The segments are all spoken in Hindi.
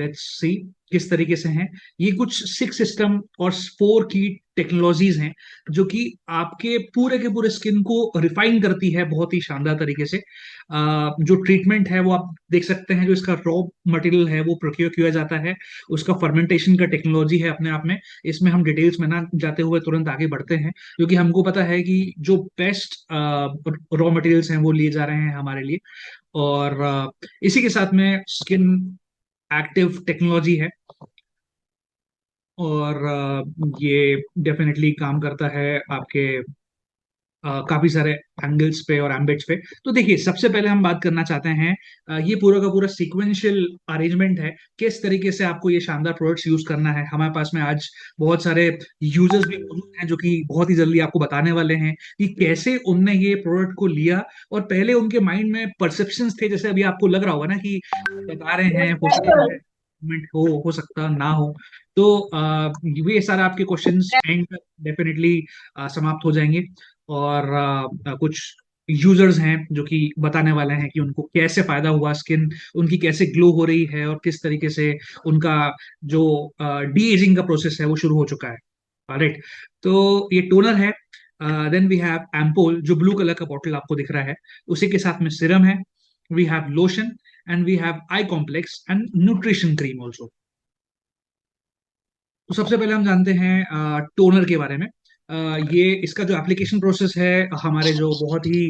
लेट्स सी किस तरीके से हैं। ये कुछ 6 सिस्टम और 4 की टेक्नोलॉजीज हैं जो कि आपके पूरे के पूरे स्किन को रिफाइन करती है बहुत ही शानदार तरीके से। जो ट्रीटमेंट है वो आप देख सकते हैं, जो इसका रॉ मटेरियल है वो प्रोक्योर किया जाता है, उसका फर्मेंटेशन का टेक्नोलॉजी है अपने आप में। इसमें हम डिटेल्स में ना जाते हुए तुरंत आगे बढ़ते हैं, क्योंकि हमको पता है कि जो बेस्ट रॉ मटेरियल्स हैं वो लिए जा रहे हैं हमारे लिए। और इसी के साथ में स्किन एक्टिव टेक्नोलॉजी है, और ये डेफिनेटली काम करता है आपके काफी सारे एंगल्स पे और एम्बिट्स पे। तो देखिए, सबसे पहले हम बात करना चाहते हैं, ये पूरा का पूरा सीक्वेंशियल अरेंजमेंट है, किस तरीके से आपको ये शानदार प्रोडक्ट्स यूज करना है। हमारे पास में आज बहुत सारे यूजर्स भी मौजूद हैं जो कि बहुत ही जल्दी आपको बताने वाले हैं कि कैसे उनने ये प्रोडक्ट को लिया, और पहले उनके माइंड में परसेप्शंस थे, जैसे अभी आपको लग रहा होगा ना कि बता रहे हैं, हो सकता है हो सकता ना हो। तो ये सारा आपके क्वेश्चंस एंड डेफिनेटली समाप्त हो जाएंगे। और कुछ यूजर्स हैं जो कि बताने वाले हैं कि उनको कैसे फायदा हुआ, स्किन उनकी कैसे ग्लो हो रही है, और किस तरीके से उनका जो डी एजिंग का प्रोसेस है वो शुरू हो चुका है। राइट। तो ये टोनर है। देन वी हैव एम्पोल, जो ब्लू कलर का बॉटल आपको दिख रहा है, उसी के साथ में सिरम है। We have lotion, and we have eye complex and nutrition cream also. तो सबसे पहले हम जानते हैं टोनर के बारे में। ये इसका जो एप्लीकेशन प्रोसेस है, हमारे जो बहुत ही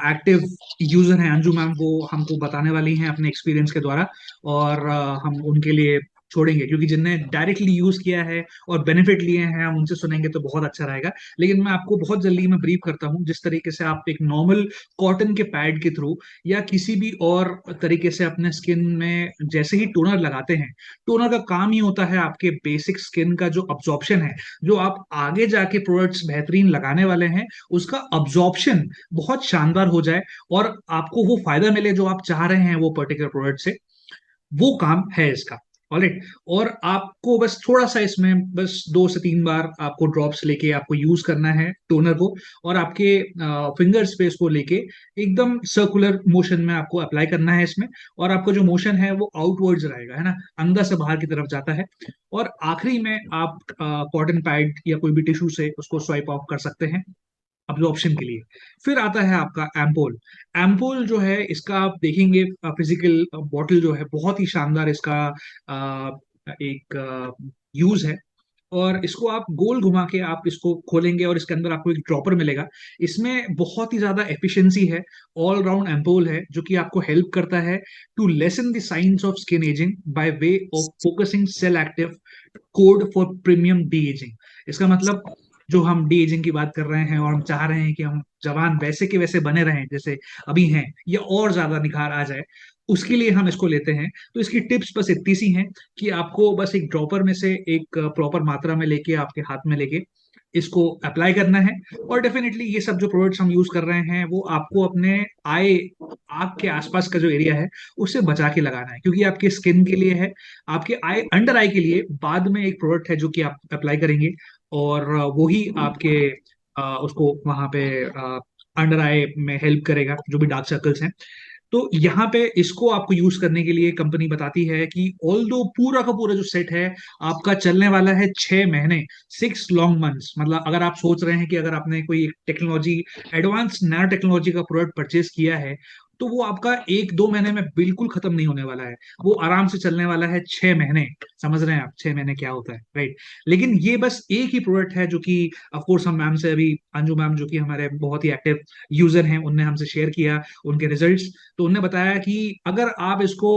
एक्टिव यूजर हैं अंजू मैम, वो हमको बताने वाली हैं अपने एक्सपीरियंस के द्वारा। और हम उनके लिए छोड़ेंगे, क्योंकि जिनने डायरेक्टली यूज किया है और बेनिफिट लिए हैं, हम उनसे सुनेंगे तो बहुत अच्छा रहेगा। लेकिन मैं आपको बहुत जल्दी में ब्रीफ करता हूँ, जिस तरीके से आप एक नॉर्मल कॉटन के पैड के थ्रू या किसी भी और तरीके से अपने स्किन में जैसे ही टोनर लगाते हैं, टोनर का काम ही होता है आपके बेसिक स्किन का जो अब्जॉर्प्शन है, जो आप आगे जाके प्रोडक्ट्स बेहतरीन लगाने वाले हैं उसका अब्जॉर्प्शन बहुत शानदार हो जाए, और आपको वो फायदा मिले जो आप चाह रहे हैं वो पर्टिकुलर प्रोडक्ट से। वो काम है इसका। ऑलराइट। और आपको बस थोड़ा सा इसमें बस 2 से 3 बार आपको ड्रॉप्स लेके आपको यूज करना है टोनर को, और आपके फिंगर्स पे इसको लेके एकदम सर्कुलर मोशन में आपको अप्लाई करना है इसमें। और आपका जो मोशन है वो आउटवर्ड्स रहेगा, है ना, अंदर से बाहर की तरफ जाता है। और आखिरी में आप कॉटन पैड या कोई भी टिश्यू से उसको स्वाइप ऑफ कर सकते हैं अब्जॉर्प्शन के लिए। फिर आता है आपका एम्पोल। एम्पोल जो है, इसका आप देखेंगे फिजिकल बॉटल जो है, बहुत ही शानदार इसका एक यूज है। और इसको आप गोल घुमा के आप इसको खोलेंगे और इसके अंदर आपको एक ड्रॉपर मिलेगा। इसमें बहुत ही ज्यादा एफिशिएंसी है, ऑल राउंड एम्पोल है जो कि आपको हेल्प करता है to lessen the science of skin ageing by way of focusing cell active code for premium de ageing. इसका मतलब, जो हम डी एजिंग की बात कर रहे हैं और हम चाह रहे हैं कि हम जवान वैसे के वैसे बने रहें जैसे अभी हैं, या और ज्यादा निखार आ जाए, उसके लिए हम इसको लेते हैं। तो इसकी टिप्स बस इतनी सी हैं कि आपको बस एक ड्रॉपर में से एक प्रॉपर मात्रा में लेके आपके हाथ में लेके इसको अप्लाई करना है। और डेफिनेटली ये सब जो प्रोडक्ट्स हम यूज कर रहे हैं वो आपको अपने आई आग के आसपास का जो एरिया है उससे बचा के लगाना है, क्योंकि आपके स्किन के लिए है। आपके आई अंडर आई के लिए बाद में एक प्रोडक्ट है जो कि आप अप्लाई करेंगे, और वो ही आपके उसको वहां पे अंडर आई में हेल्प करेगा, जो भी डार्क सर्कल्स हैं। तो यहाँ पे इसको आपको यूज करने के लिए कंपनी बताती है कि ऑल दो पूरा का पूरा जो सेट है आपका चलने वाला है 6 महीने, 6 लॉन्ग मंथ्स। मतलब अगर आप सोच रहे हैं कि अगर आपने कोई टेक्नोलॉजी, एडवांस नैनो टेक्नोलॉजी का प्रोडक्ट परचेज किया है, तो वो आपका 1-2 महीने में बिल्कुल खत्म नहीं होने वाला है, वो आराम से चलने वाला है 6 महीने। समझ रहे हैं आप 6 महीने क्या होता है, राइट। लेकिन ये बस एक ही प्रोडक्ट है जो कि ऑफकोर्स हम मैम से अभी, अंजू मैम जो कि हमारे बहुत ही एक्टिव यूजर हैं, उनने हमसे शेयर किया उनके रिजल्ट्स। तो उन्होंने बताया कि अगर आप इसको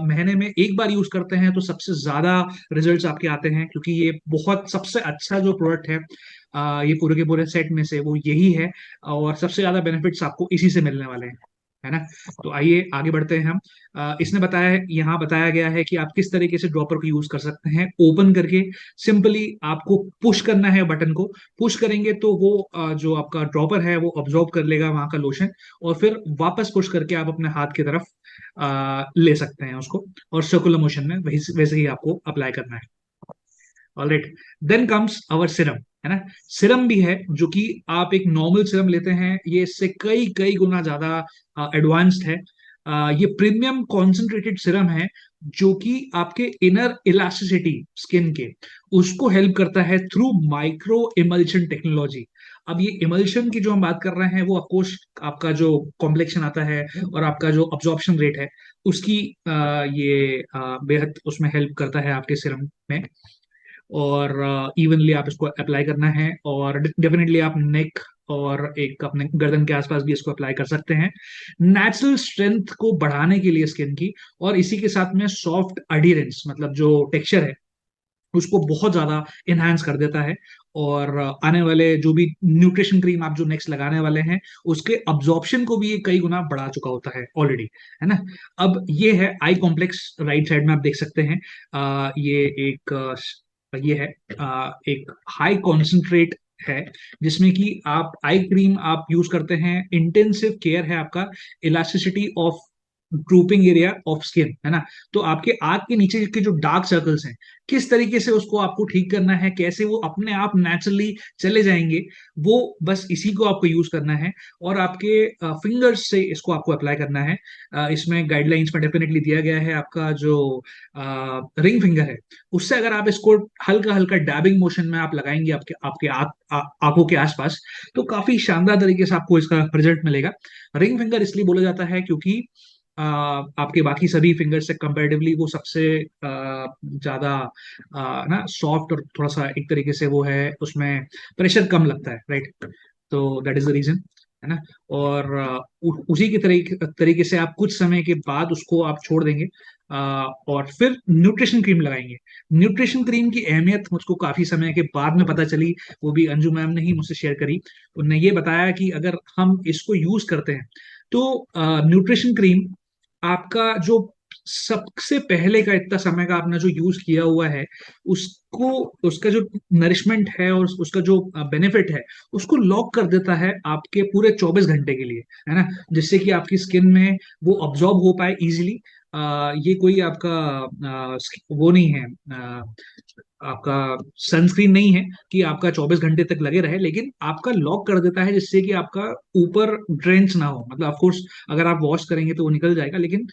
महीने में एक बार यूज करते हैं तो सबसे ज्यादा रिजल्ट्स आपके आते हैं, क्योंकि ये बहुत सबसे अच्छा जो प्रोडक्ट है ये पूरे के पूरे सेट में से वो यही है, और सबसे ज्यादा बेनिफिट्स आपको इसी से मिलने वाले हैं, है ना। तो आइए आगे बढ़ते हैं हम। इसने बताया है, यहाँ बताया गया है कि आप किस तरीके से ड्रॉपर को यूज कर सकते हैं। ओपन करके सिंपली आपको पुश करना है बटन को। पुश करेंगे तो वो जो आपका ड्रॉपर है वो ऑब्जॉर्व कर लेगा वहां का लोशन, और फिर वापस पुश करके आप अपने हाथ की तरफ ले सकते हैं उसको, और सर्कुलर मोशन में वैसे ही आपको अप्लाई करना है। Alright. Then comes our serum, है ना। सिरम भी है जो कि आप एक नॉर्मल सिरम लेते हैं, ये इससे कई कई गुना ज्यादा एडवांस्ड है। ये प्रीमियम कॉन्सेंट्रेटेड सिरम है, जो कि आपके इनर इलास्टिसिटी स्किन के, उसको हेल्प करता है थ्रू माइक्रो इमल्शन टेक्नोलॉजी। अब ये इमल्शन की जो हम बात कर रहे हैं वो ऑफकोर्स आपका जो कॉम्प्लेक्शन आता है और आपका जो अब्जॉर्प्शन रेट है उसकी ये बेहद उसमें हेल्प करता है आपके सिरम में। और इवनली आप इसको अप्लाई करना है, और डेफिनेटली आप नेक और एक अपने गर्दन के आसपास भी इसको अप्लाई कर सकते हैं, नेचुरल स्ट्रेंथ को बढ़ाने के लिए स्किन की। और इसी के साथ में सॉफ्ट अडीरेंस, मतलब जो टेक्सचर है उसको बहुत ज्यादा इनहांस कर देता है। और आने वाले जो भी न्यूट्रिशन क्रीम आप जो नेक्स्ट लगाने वाले हैं उसके अब्जॉर्प्शन को भी ये कई गुना बढ़ा चुका होता है ऑलरेडी, है ना। अब ये है आई कॉम्प्लेक्स, राइट साइड में आप देख सकते हैं। ये एक ये है एक हाई कॉन्सेंट्रेट है, जिसमें कि आप आई क्रीम आप यूज करते हैं, इंटेंसिव केयर है आपका, elasticity of drooping area of skin, है ना। तो आपके आंख के नीचे के जो डार्क सर्कल्स हैं, किस तरीके से उसको आपको ठीक करना है, कैसे वो अपने आप नेचुरली चले जाएंगे, वो बस इसी को आपको यूज करना है। और आपके फिंगर्स से इसको आपको अप्लाई करना है। इसमें गाइडलाइंस में डेफिनेटली दिया गया है आपका जो रिंग फिंगर है उससे अगर आप इसको हल्का हल्का डैबिंग मोशन में आप लगाएंगे आपके आपके आंखों के आसपास, तो काफी शानदार तरीके से आपको इसका रिजल्ट मिलेगा। रिंग फिंगर इसलिए बोला जाता है क्योंकि आपके बाकी सभी फिंगर से कंपैरेटिवली वो सबसे ज्यादा ना सॉफ्ट और थोड़ा सा एक तरीके से वो है, उसमें प्रेशर कम लगता है, राइट। तो दैट इज द रीजन, है ना। और उसी के तरीके से आप कुछ समय के बाद उसको आप छोड़ देंगे, और फिर न्यूट्रिशन क्रीम लगाएंगे। न्यूट्रिशन क्रीम की अहमियत मुझको काफी समय के बाद में पता चली, वो भी अंजू मैम ने ही मुझसे शेयर करी। उन्होंने ये बताया कि अगर हम इसको यूज करते हैं तो न्यूट्रिशन क्रीम आपका जो सबसे पहले का इतना समय का आपने जो यूज किया हुआ है उसको, उसका जो नरिशमेंट है और उसका जो बेनिफिट है उसको लॉक कर देता है आपके पूरे 24 घंटे के लिए, है ना। जिससे कि आपकी स्किन में वो अब्जॉर्ब हो पाए इजीली। ये कोई आपका वो नहीं है, आपका सनस्क्रीन नहीं है कि आपका 24 घंटे तक लगे रहे, लेकिन आपका लॉक कर देता है जिससे कि आपका ऊपर ड्रेंच ना हो। मतलब ऑफ कोर्स अगर आप वॉश करेंगे तो वो निकल जाएगा, लेकिन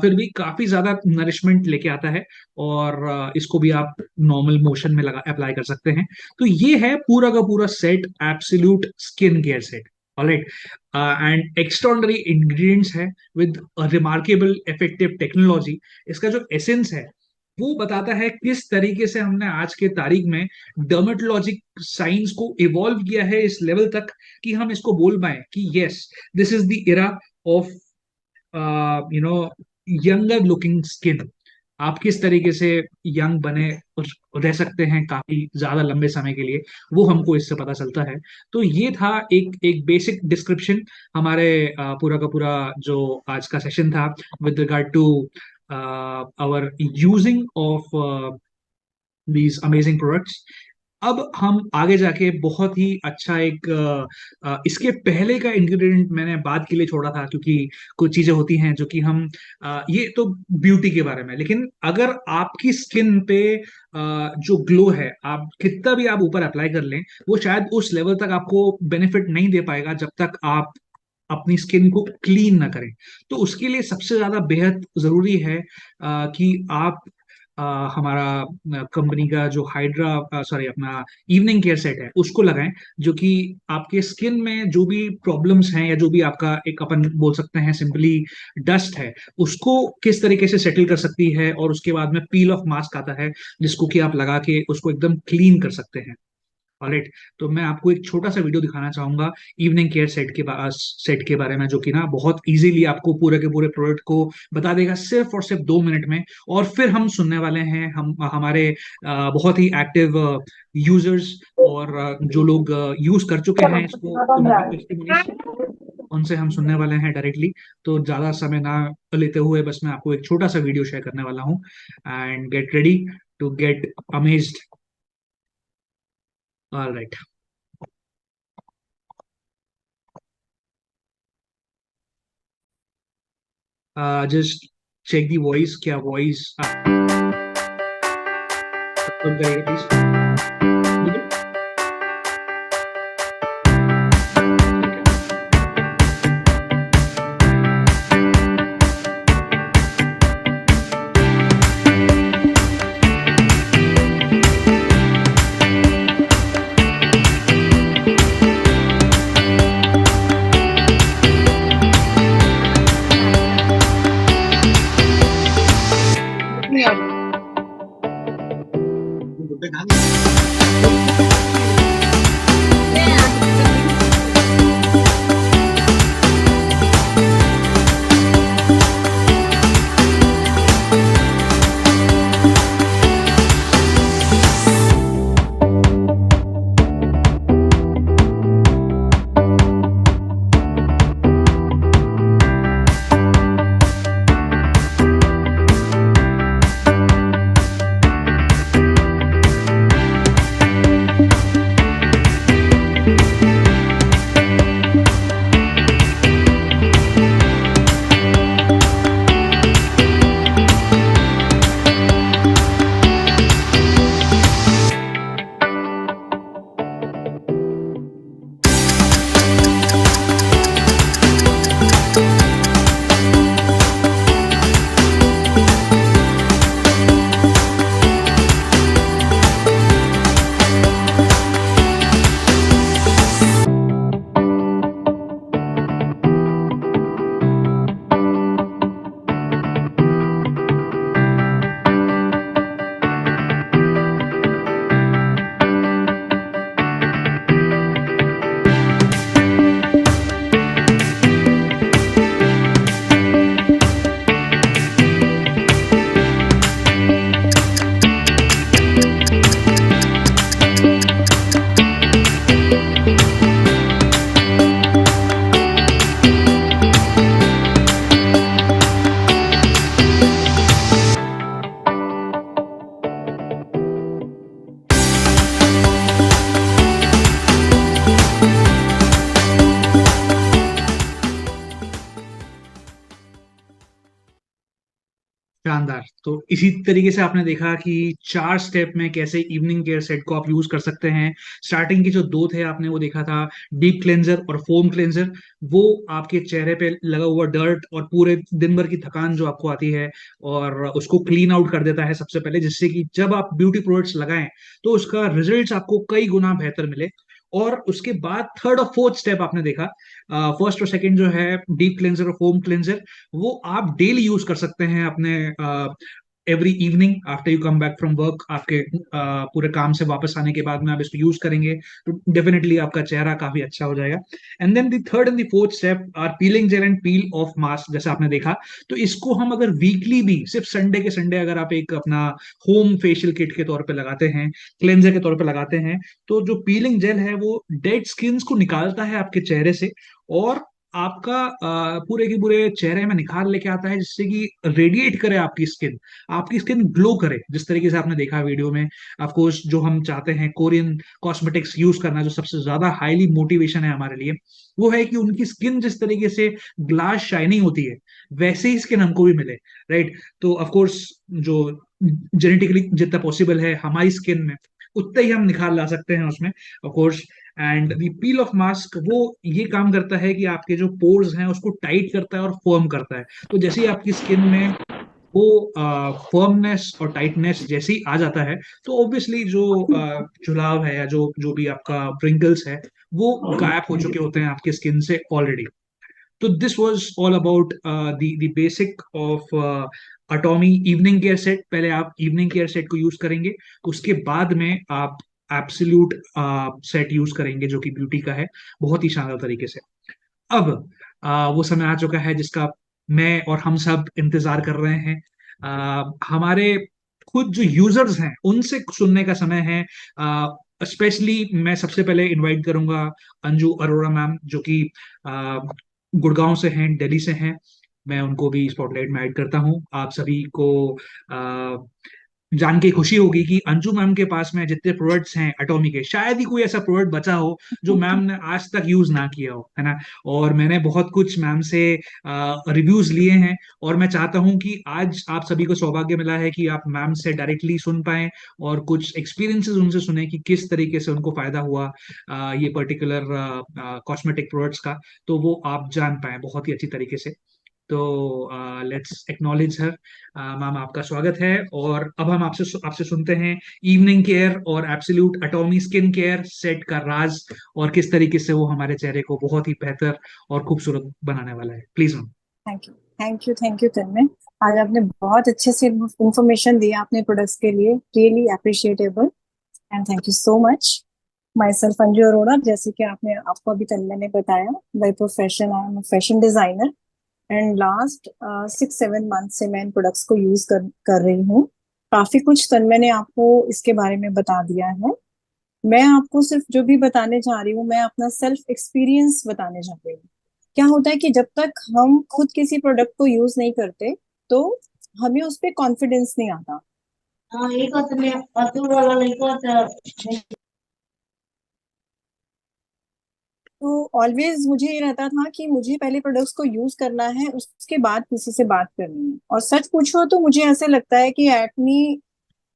फिर भी काफी ज्यादा नरिशमेंट लेके आता है। और इसको भी आप नॉर्मल मोशन में लगा अप्लाई कर सकते हैं। तो ये है पूरा का पूरा set, absolute skin care set. Alright, and extraordinary ingredients है विद रिमार्केबल इफेक्टिव टेक्नोलॉजी। इसका जो एसेंस है वो बताता है किस तरीके से हमने आज के तारीख में डर्मेटोलॉजिक साइंस को इवॉल्व किया है इस लेवल तक कि हम इसको बोल पाए कि yes, this is the era of you know younger looking skin. आप किस तरीके से यंग बने और रह सकते हैं काफी ज्यादा लंबे समय के लिए, वो हमको इससे पता चलता है। तो ये था एक एक बेसिक डिस्क्रिप्शन हमारे पूरा का पूरा जो आज का सेशन था with regard to our using of these amazing products. अब हम आगे जाके बहुत ही अच्छा एक इसके पहले का इंग्रेडिएंट मैंने बाद के लिए छोड़ा था, क्योंकि कुछ चीजें होती हैं जो कि हम ये तो ब्यूटी के बारे में, लेकिन अगर आपकी स्किन पे जो ग्लो है, आप कितना भी आप ऊपर अप्लाई कर लें, वो शायद उस लेवल तक आपको बेनिफिट नहीं दे पाएगा जब तक आप अपनी स्किन को क्लीन ना करें। तो उसके लिए सबसे ज्यादा बेहद जरूरी है कि आप हमारा कंपनी का जो हाइड्रा सॉरी अपना इवनिंग केयर सेट है उसको लगाएं, जो कि आपके स्किन में जो भी प्रॉब्लम्स हैं या जो भी आपका एक अपन बोल सकते हैं सिंपली डस्ट है उसको किस तरीके से सेटल कर सकती है। और उसके बाद में पील ऑफ मास्क आता है जिसको कि आप लगा के उसको एकदम क्लीन कर सकते हैं। ऑलराइट, तो मैं आपको एक छोटा सा वीडियो दिखाना चाहूंगा इवनिंग केयर सेट के बारे में, जो कि ना बहुत इजीली आपको पूरे के पूरे प्रोडक्ट को बता देगा सिर्फ और सिर्फ 2 मिनट में। और फिर हम सुनने वाले हैं हम हमारे बहुत ही एक्टिव यूजर्स और जो लोग यूज कर चुके हैं इसको, उनकी टेस्टिमोनीज, उनसे हम सुनने वाले हैं डायरेक्टली। तो ज्यादा समय ना लेते हुए बस मैं आपको एक छोटा सा वीडियो शेयर करने वाला हूँ, and get ready to get amazed. All right, just check the voice, क्या वॉइस आप कंफर्म करिएगा प्लीज। ठीक है, ठीक है। शानदार। तो इसी तरीके से आपने देखा कि 4 स्टेप में कैसे इवनिंग केयर सेट को आप यूज कर सकते हैं। स्टार्टिंग के जो दो थे आपने वो देखा था, डीप क्लेंजर और फोम क्लेंजर। वो आपके चेहरे पे लगा हुआ डर्ट और पूरे दिन भर की थकान जो आपको आती है और उसको क्लीन आउट कर देता है सबसे पहले, जिससे कि जब आप ब्यूटी प्रोडक्ट्स लगाएं तो उसका रिजल्ट आपको कई गुना बेहतर मिले। और उसके बाद थर्ड और फोर्थ स्टेप आपने देखा, फर्स्ट और सेकंड जो है डीप क्लेंजर और फोम क्लेंजर, वो आप डेली यूज कर सकते हैं अपने every evening after you come back from work. आपके पूरे काम से वापस आने के बाद में आप इसको यूज करेंगे तो डेफिनेटली आपका चेहरा काफी अच्छा हो जाएगा। And then the third and the fourth step are peeling gel and peel off mask, जैसा आपने देखा। तो इसको हम अगर वीकली भी सिर्फ संडे के संडे अगर आप एक अपना होम फेशियल किट के तौर पे लगाते हैं, क्लेंजर के तौर पे लगाते हैं, तो जो पीलिंग जेल है वो डेड स्किन्स को निकालता है आपके चेहरे से और आपका पूरे के पूरे चेहरे में निखार लेके आता है, जिससे कि रेडिएट करे आपकी स्किन ग्लो करे, जिस तरीके से आपने देखा वीडियो में। ऑफ कोर्स जो हम चाहते हैं कोरियन कॉस्मेटिक्स यूज करना, जो सबसे ज्यादा हाईली मोटिवेशन है हमारे लिए, वो है कि उनकी स्किन जिस तरीके से ग्लास शाइनिंग होती है वैसे ही स्किन हमको भी मिले, राइट। तो ऑफ कोर्स जो जेनेटिकली जितना पॉसिबल है हमारी स्किन में, उतना ही हम निखार ला सकते हैं उसमें, of course. And the peel off mask वो ये काम करता है कि आपके जो पोर्स हैं उसको टाइट करता है और फर्म करता है। तो जैसे ही आपकी स्किन में वो फर्मनेस और टाइटनेस जैसे ही आ जाता है, तो ऑब्वियसली जो जुलाव है या जो जो भी आपका व्रिंकल्स है वो गायब हो चुके होते हैं आपकी स्किन से ऑलरेडी। तो this was all about the basic of Atomy evening care set. पहले आप इवनिंग केयर सेट को यूज करेंगे, उसके बाद में आप एब्सोल्यूट सेट यूज करेंगे जो कि ब्यूटी का है, बहुत ही शानदार तरीके से। अब वो समय आ चुका है जिसका मैं और हम सब इंतजार कर रहे हैं। हमारे खुद जो यूजर्स हैं उनसे सुनने का समय है। स्पेशली मैं सबसे पहले इनवाइट करूंगा अंजू अरोड़ा मैम, जो कि अ, गुड़गांव से हैं, दिल्ली से हैं। मैं उनको भी स्पॉटलाइट में ऐड करता हूं। आप सभी को जान के खुशी होगी कि अंजू मैम के पास में जितने प्रोडक्ट्स हैं एटॉमी के, शायद ही कोई ऐसा प्रोडक्ट बचा हो जो मैम ने आज तक यूज ना किया हो, है ना। और मैंने बहुत कुछ मैम से रिव्यूज लिए हैं और मैं चाहता हूं कि आज आप सभी को सौभाग्य मिला है कि आप मैम से डायरेक्टली सुन पाए और कुछ एक्सपीरियंसेस उनसे सुने कि किस तरीके से उनको फायदा हुआ ये पर्टिकुलर कॉस्मेटिक प्रोडक्ट्स का, तो वो आप जान पाए बहुत ही अच्छी तरीके से। तो लेट्स एक्नॉलेज हर। मैम आपका स्वागत है। और अब हम आपसे आपसे सुनते हैं इवनिंग केयर और एब्सोल्यूट एटॉमी स्किन केयर सेट का राज और किस तरीके से वो हमारे चेहरे को बहुत ही बेहतर और खूबसूरत बनाने वाला है। Please ma'am. Thank you, thank you, thank you Tanmay. आज आपने बहुत अच्छे से इंफॉर्मेशन दिया अपने प्रोडक्ट्स के लिए, really appreciable and thank you so much. My self Anju Arora, जैसे कि आपको अभी तन्मय ने बताया, by profession I am fashion designer and last 6-7 month से मैं इन प्रोडक्ट्स को यूज कर रही हूँ। काफी कुछ तन्मय ने आपको इसके बारे में बता दिया है। मैं आपको सिर्फ जो भी बताने जा रही हूँ, मैं अपना सेल्फ एक्सपीरियंस बताने जा रही हूँ। क्या होता है कि जब तक हम खुद किसी प्रोडक्ट को यूज नहीं करते तो हमें उस पर कॉन्फिडेंस नहीं आता। हाँ, एक होता है अतुल वाला, एक होता है। तो ऑलवेज मुझे ये रहता था कि मुझे पहले प्रोडक्ट्स को यूज करना है, उसके बाद किसी से बात करनी है। और सच पूछो तो मुझे ऐसे लगता है कि एटमी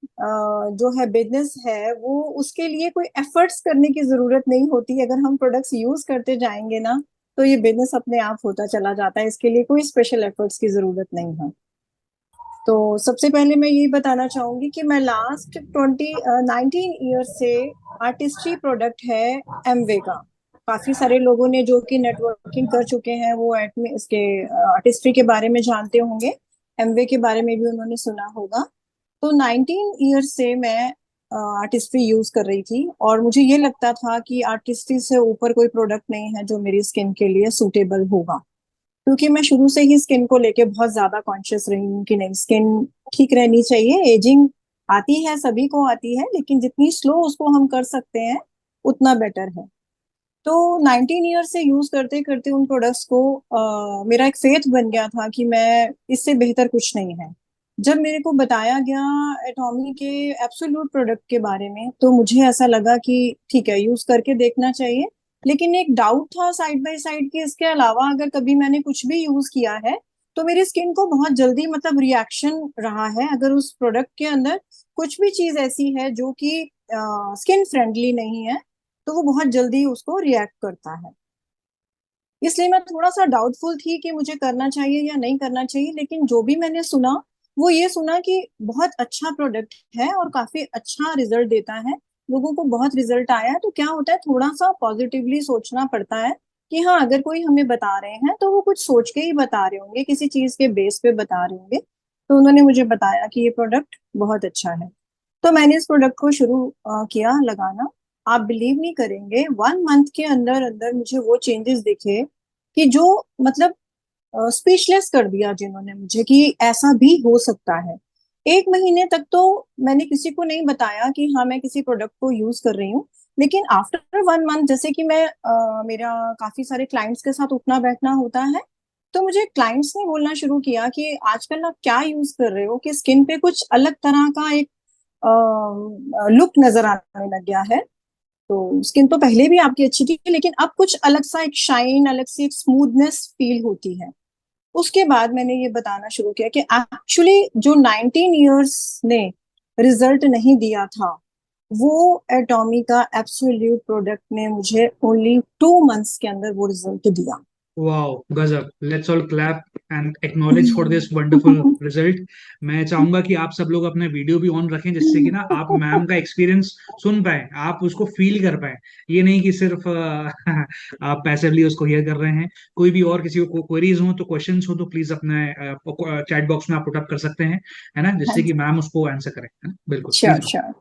जो है बिजनेस है, वो उसके लिए कोई एफर्ट्स करने की जरूरत नहीं होती। अगर हम प्रोडक्ट्स यूज करते जाएंगे ना, तो ये बिजनेस अपने आप होता चला जाता है। इसके लिए कोई स्पेशल एफर्ट्स की जरूरत नहीं है। तो सबसे पहले मैं यही बताना चाहूंगी कि मैं लास्ट 19 ईयर से आर्टिस्ट्री प्रोडक्ट है एमवे का। काफी सारे लोगों ने जो कि नेटवर्किंग कर चुके हैं वो एटमी इसके आर्टिस्ट्री के बारे में जानते होंगे, एमवे के बारे में भी उन्होंने सुना होगा। तो 19 ईयर से मैं आर्टिस्ट्री यूज कर रही थी और मुझे ये लगता था कि आर्टिस्ट्री से ऊपर कोई प्रोडक्ट नहीं है जो मेरी स्किन के लिए सूटेबल होगा। क्योंकि मैं शुरू से ही स्किन को लेके बहुत ज्यादा कॉन्शियस रही हूँ कि नहीं, स्किन ठीक रहनी चाहिए। एजिंग आती है, सभी को आती है, लेकिन जितनी स्लो उसको हम कर सकते हैं उतना बेटर है। तो 19 ईयर से यूज करते करते उन प्रोडक्ट्स को मेरा एक फेथ बन गया था कि मैं इससे बेहतर कुछ नहीं है। जब मेरे को बताया गया एटॉमी के एब्सोल्यूट प्रोडक्ट के बारे में, तो मुझे ऐसा लगा कि ठीक है, यूज करके देखना चाहिए। लेकिन एक डाउट था साइड बाय साइड कि इसके अलावा अगर कभी मैंने कुछ भी यूज किया है तो मेरी स्किन को बहुत जल्दी मतलब रिएक्शन रहा है। अगर उस प्रोडक्ट के अंदर कुछ भी चीज ऐसी है जो कि स्किन फ्रेंडली नहीं है, तो वो बहुत जल्दी उसको रिएक्ट करता है। इसलिए मैं थोड़ा सा डाउटफुल थी कि मुझे करना चाहिए या नहीं करना चाहिए, लेकिन जो भी मैंने सुना वो ये सुना कि बहुत अच्छा प्रोडक्ट है और काफी अच्छा रिजल्ट देता है, लोगों को बहुत रिजल्ट आया है। तो क्या होता है, थोड़ा सा पॉजिटिवली सोचना पड़ता है कि हाँ, अगर कोई हमें बता रहे हैं तो वो कुछ सोच के ही बता रहे होंगे, किसी चीज के बेस पे बता रहे होंगे। तो उन्होंने मुझे बताया कि ये प्रोडक्ट बहुत अच्छा है, तो मैंने इस प्रोडक्ट को शुरू किया लगाना। आप बिलीव नहीं करेंगे, 1 मंथ के अंदर अंदर मुझे वो चेंजेस दिखे कि जो मतलब स्पीचलेस कर दिया जिन्होंने मुझे, कि ऐसा भी हो सकता है। 1 महीने तक तो मैंने किसी को नहीं बताया कि हाँ मैं किसी प्रोडक्ट को यूज कर रही हूँ, लेकिन आफ्टर 1 मंथ, जैसे कि मैं मेरा काफी सारे क्लाइंट्स के साथ उठना बैठना होता है, तो मुझे क्लाइंट्स ने बोलना शुरू किया कि आजकल आप क्या यूज कर रहे हो कि स्किन पे कुछ अलग तरह का एक लुक नजर आने लग गया है। तो स्किन तो पहले भी आपकी अच्छी थी, लेकिन अब कुछ अलग सा एक शाइन, अलग सी एक स्मूथनेस फील होती है। उसके बाद मैंने ये बताना शुरू किया कि एक्चुअली जो 19 इयर्स ने रिजल्ट नहीं दिया था, वो एटॉमी का एब्सोल्यूट प्रोडक्ट ने मुझे ओनली 2 मंथ्स के अंदर वो रिजल्ट दिया। वाओ, गजब! Let's all clap and acknowledge for this wonderful result. मैं चाहूंगा कि आप सब लोग अपने वीडियो भी ऑन रखें, जिससे कि ना आप मैम का एक्सपीरियंस सुन पाए, आप उसको फील कर पाए। ये नहीं कि सिर्फ आप पैसिवली उसको हियर कर रहे हैं। कोई भी और किसी को क्वेरीज हो, तो क्वेश्चंस हो, तो प्लीज अपने चैट बॉक्स में आप पुट अप कर सकते हैं, है ना, हाँ जिससे कि जी, मैम उसको आंसर करें, है ना? बिल्कुल, श्योर प्लीज। श्योर।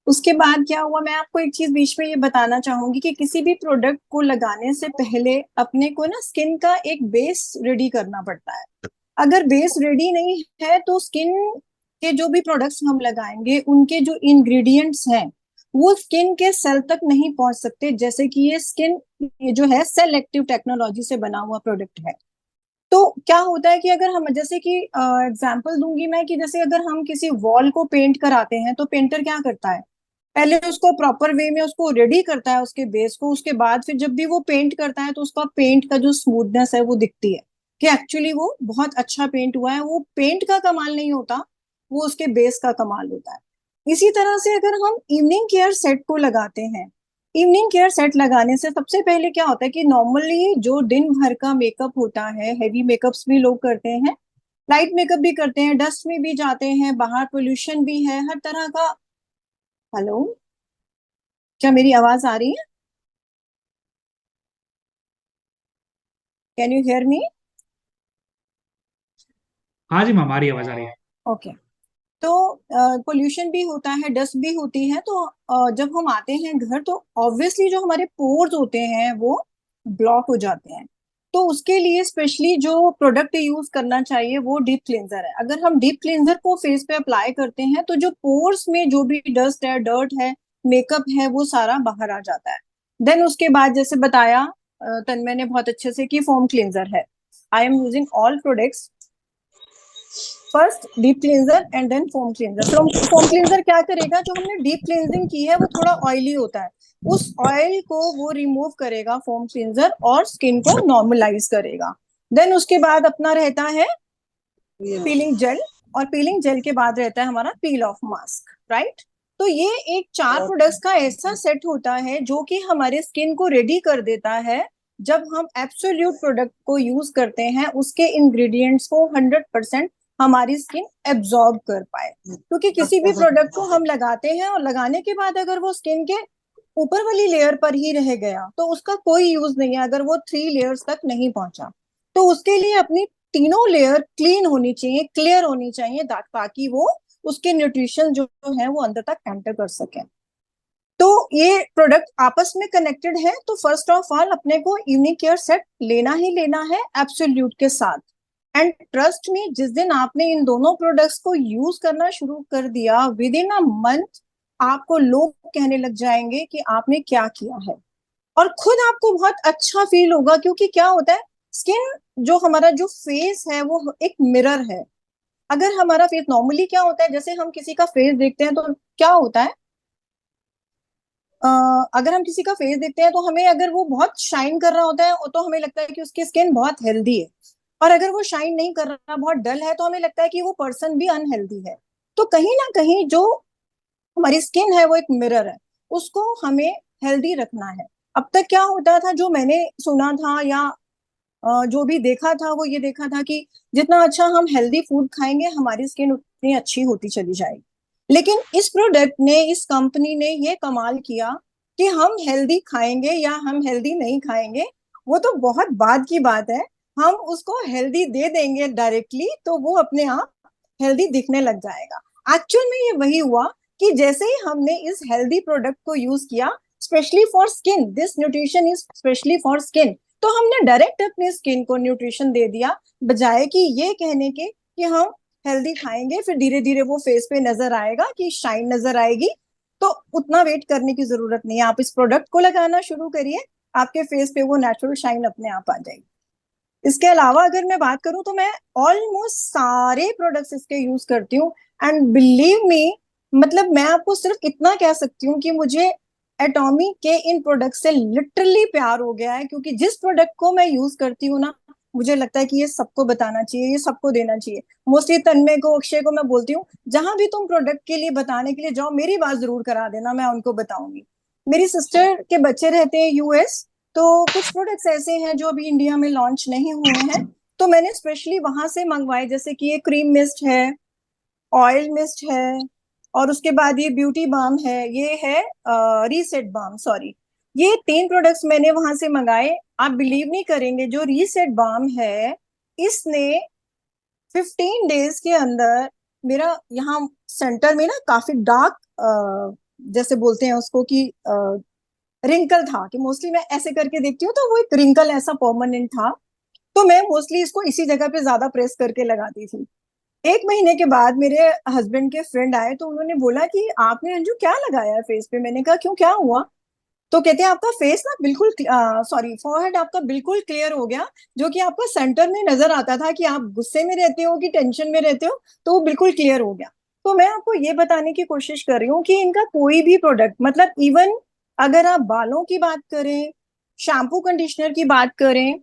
उसके बाद क्या हुआ, मैं आपको एक चीज बीच में ये बताना चाहूंगी कि किसी भी प्रोडक्ट को लगाने से पहले अपने को ना स्किन का एक बेस रेडी करना पड़ता है। अगर बेस रेडी नहीं है तो स्किन के जो भी प्रोडक्ट्स हम लगाएंगे, उनके जो इंग्रेडिएंट्स हैं वो स्किन के सेल तक नहीं पहुंच सकते। जैसे कि ये जो है सेल एक्टिव टेक्नोलॉजी से बना हुआ प्रोडक्ट है। तो क्या होता है कि अगर हम, जैसे कि एग्जांपल दूंगी मैं, कि जैसे अगर हम किसी वॉल को पेंट कराते हैं तो पेंटर क्या करता है, पहले उसको प्रॉपर वे में उसको रेडी करता है उसके बेस को। उसके बाद फिर जब भी वो पेंट करता है तो उसका पेंट का जो स्मूथनेस है वो दिखती है कि एक्चुअली वो बहुत अच्छा पेंट हुआ है। वो पेंट का कमाल नहीं होता, वो उसके बेस का कमाल होता है। इसी तरह से अगर हम इवनिंग केयर सेट को लगाते हैं, इवनिंग केयर सेट लगाने से सबसे पहले क्या होता है कि नॉर्मली जो दिन भर का मेकअप होता है, हैवी मेकअप्स भी लोग करते हैं, लाइट मेकअप भी करते हैं, डस्ट में भी जाते हैं, बाहर पोल्यूशन भी है, हर तरह का। हेलो, क्या मेरी आवाज आ रही है? Can you hear me? हाँ जी मैम, आ रही है, आवाज आ रही है। ओके। तो पोल्यूशन भी होता है, डस्ट भी होती है, तो जब हम आते हैं घर तो ऑब्वियसली जो हमारे पोर्स होते हैं वो ब्लॉक हो जाते हैं। तो उसके लिए स्पेशली जो प्रोडक्ट यूज करना चाहिए वो डीप क्लींजर है। अगर हम डीप क्लींजर को फेस पे अप्लाई करते हैं तो जो पोर्स में जो भी डस्ट है, डर्ट है, मेकअप है, वो सारा बाहर आ जाता है। देन उसके बाद जैसे बताया तन्मय ने बहुत अच्छे से, कि फोम क्लींजर है। I am using all products, first deep cleanser and then foam cleanser. Foam cleanser क्या करेगा, जो हमने डीप क्लींजिंग की है वो थोड़ा ऑयली होता है, उस ऑयल को वो रिमूव करेगा फोम क्लींजर और स्किन को नॉर्मलाइज करेगा। देन उसके बाद अपना रहता है पीलिंग जेल, और पीलिंग जेल के बाद रहता है हमारा पील ऑफ मास्क, राइट। तो ये एक 4 प्रोडक्ट्स का ऐसा सेट होता है जो कि हमारे स्किन को रेडी कर देता है। जब हम एब्सोल्यूट प्रोडक्ट को यूज करते हैं, उसके इंग्रेडिएंट्स को 100% हमारी स्किन एब्जॉर्ब कर पाए। क्योंकि किसी भी प्रोडक्ट को हम लगाते हैं और लगाने के बाद अगर वो स्किन के ऊपर वाली लेयर पर ही रह गया तो उसका कोई यूज नहीं है, अगर वो 3 लेयर्स तक नहीं पहुंचा। तो उसके लिए अपनी तीनों लेयर क्लीन होनी चाहिए, क्लियर होनी चाहिए, ताकि वो उसके न्यूट्रिशन जो है वो अंदर तक एंटर कर सके। तो ये प्रोडक्ट आपस में कनेक्टेड है। तो फर्स्ट ऑफ ऑल अपने को इवनिक केयर सेट लेना ही लेना है एब्सोल्यूट के साथ। एंड ट्रस्ट मी, जिस दिन आपने इन दोनों प्रोडक्ट्स को यूज करना शुरू कर दिया, विद इन अ मंथ आपको लोग कहने लग जाएंगे कि आपने क्या किया है, और खुद आपको बहुत अच्छा फील होगा। क्योंकि क्या होता है, स्किन, जो हमारा जो फेस है वो एक मिरर है। अगर हमारा फेस नॉर्मली क्या होता है, जैसे हम किसी का फेस देखते हैं तो क्या होता है, अ, अगर हम किसी का फेस देखते हैं तो हमें, अगर वो बहुत शाइन कर रहा होता है तो हमें लगता है कि उसकी स्किन बहुत हेल्दी है। और अगर वो शाइन नहीं कर रहा, बहुत डल है, तो हमें लगता है कि वो पर्सन भी अनहेल्दी है। तो कहीं ना कहीं जो हमारी स्किन है वो एक मिरर है, उसको हमें हेल्दी रखना है। अब तक क्या होता था, जो मैंने सुना था या जो भी देखा था, वो ये देखा था कि जितना अच्छा हम हेल्दी फूड खाएंगे हमारी स्किन उतनी अच्छी होती चली जाएगी। लेकिन इस प्रोडक्ट ने, इस कंपनी ने ये कमाल किया कि हम हेल्दी खाएंगे या हम हेल्दी नहीं खाएंगे वो तो बहुत बाद की बात है, हम उसको हेल्दी दे देंगे डायरेक्टली तो वो अपने आप हेल्दी दिखने लग जाएगा। एक्चुअल में ये वही हुआ कि जैसे ही हमने इस हेल्दी प्रोडक्ट को यूज किया, specially for skin, this nutrition is specially for skin, तो हमने डायरेक्ट अपनी स्किन को न्यूट्रिशन दे दिया, बजाय कि ये कहने के कि हम हेल्दी खाएंगे फिर धीरे धीरे वो फेस पे नजर आएगा, कि शाइन नजर आएगी। तो उतना वेट करने की जरूरत नहीं है, आप इस प्रोडक्ट को लगाना शुरू करिए, आपके फेस पे वो नेचुरल शाइन अपने आप आ जाएगी। इसके अलावा अगर मैं बात करूं तो मैं ऑलमोस्ट सारे प्रोडक्ट्स इसके यूज करती हूँ। एंड बिलीव मी, मतलब मैं आपको सिर्फ इतना कह सकती हूँ कि मुझे एटॉमी के इन प्रोडक्ट से लिटरली प्यार हो गया है, क्योंकि जिस प्रोडक्ट को मैं यूज करती हूँ ना, मुझे लगता है कि ये सबको बताना चाहिए, ये सबको देना चाहिए। मोस्टली तन्मय को, अक्षय को मैं बोलती हूँ, जहां भी तुम प्रोडक्ट के लिए बताने के लिए जाओ, मेरी बात जरूर करा देना, मैं उनको बताऊंगी। मेरी सिस्टर के बच्चे रहते हैं यूएस, तो कुछ प्रोडक्ट्स ऐसे हैं जो अभी इंडिया में लॉन्च नहीं हुए हैं, तो मैंने स्पेशली वहां से मंगवाए, जैसे कि ये क्रीम मिस्ट है, ऑयल मिस्ट है, और उसके बाद ये ब्यूटी बाम है, ये है रीसेट बाम, सॉरी। ये तीन प्रोडक्ट्स मैंने वहां से मंगाए। आप बिलीव नहीं करेंगे, जो रीसेट बाम है, इसने 15 डेज के अंदर मेरा यहाँ सेंटर में ना काफी डार्क, जैसे बोलते हैं उसको कि रिंकल था, कि मोस्टली मैं ऐसे करके देखती हूँ तो वो एक रिंकल ऐसा परमानेंट था, तो मैं मोस्टली इसको इसी जगह पे ज्यादा प्रेस करके लगाती थी। 1 महीने के बाद मेरे हस्बैंड के फ्रेंड आए, तो उन्होंने बोला कि आपने अंजू क्या लगाया है फेस पे? मैंने कहा क्यों, क्या हुआ? तो कहते हैं आपका फेस ना बिल्कुल, सॉरी, फोरहेड आपका बिल्कुल क्लियर हो गया, जो कि आपका सेंटर में नजर आता था कि आप गुस्से में रहते हो कि टेंशन में रहते हो, तो वो बिल्कुल क्लियर हो गया। तो मैं आपको ये बताने की कोशिश कर रही हूँ कि इनका कोई भी प्रोडक्ट, मतलब इवन अगर आप बालों की बात करें, शैम्पू कंडीशनर की बात करें,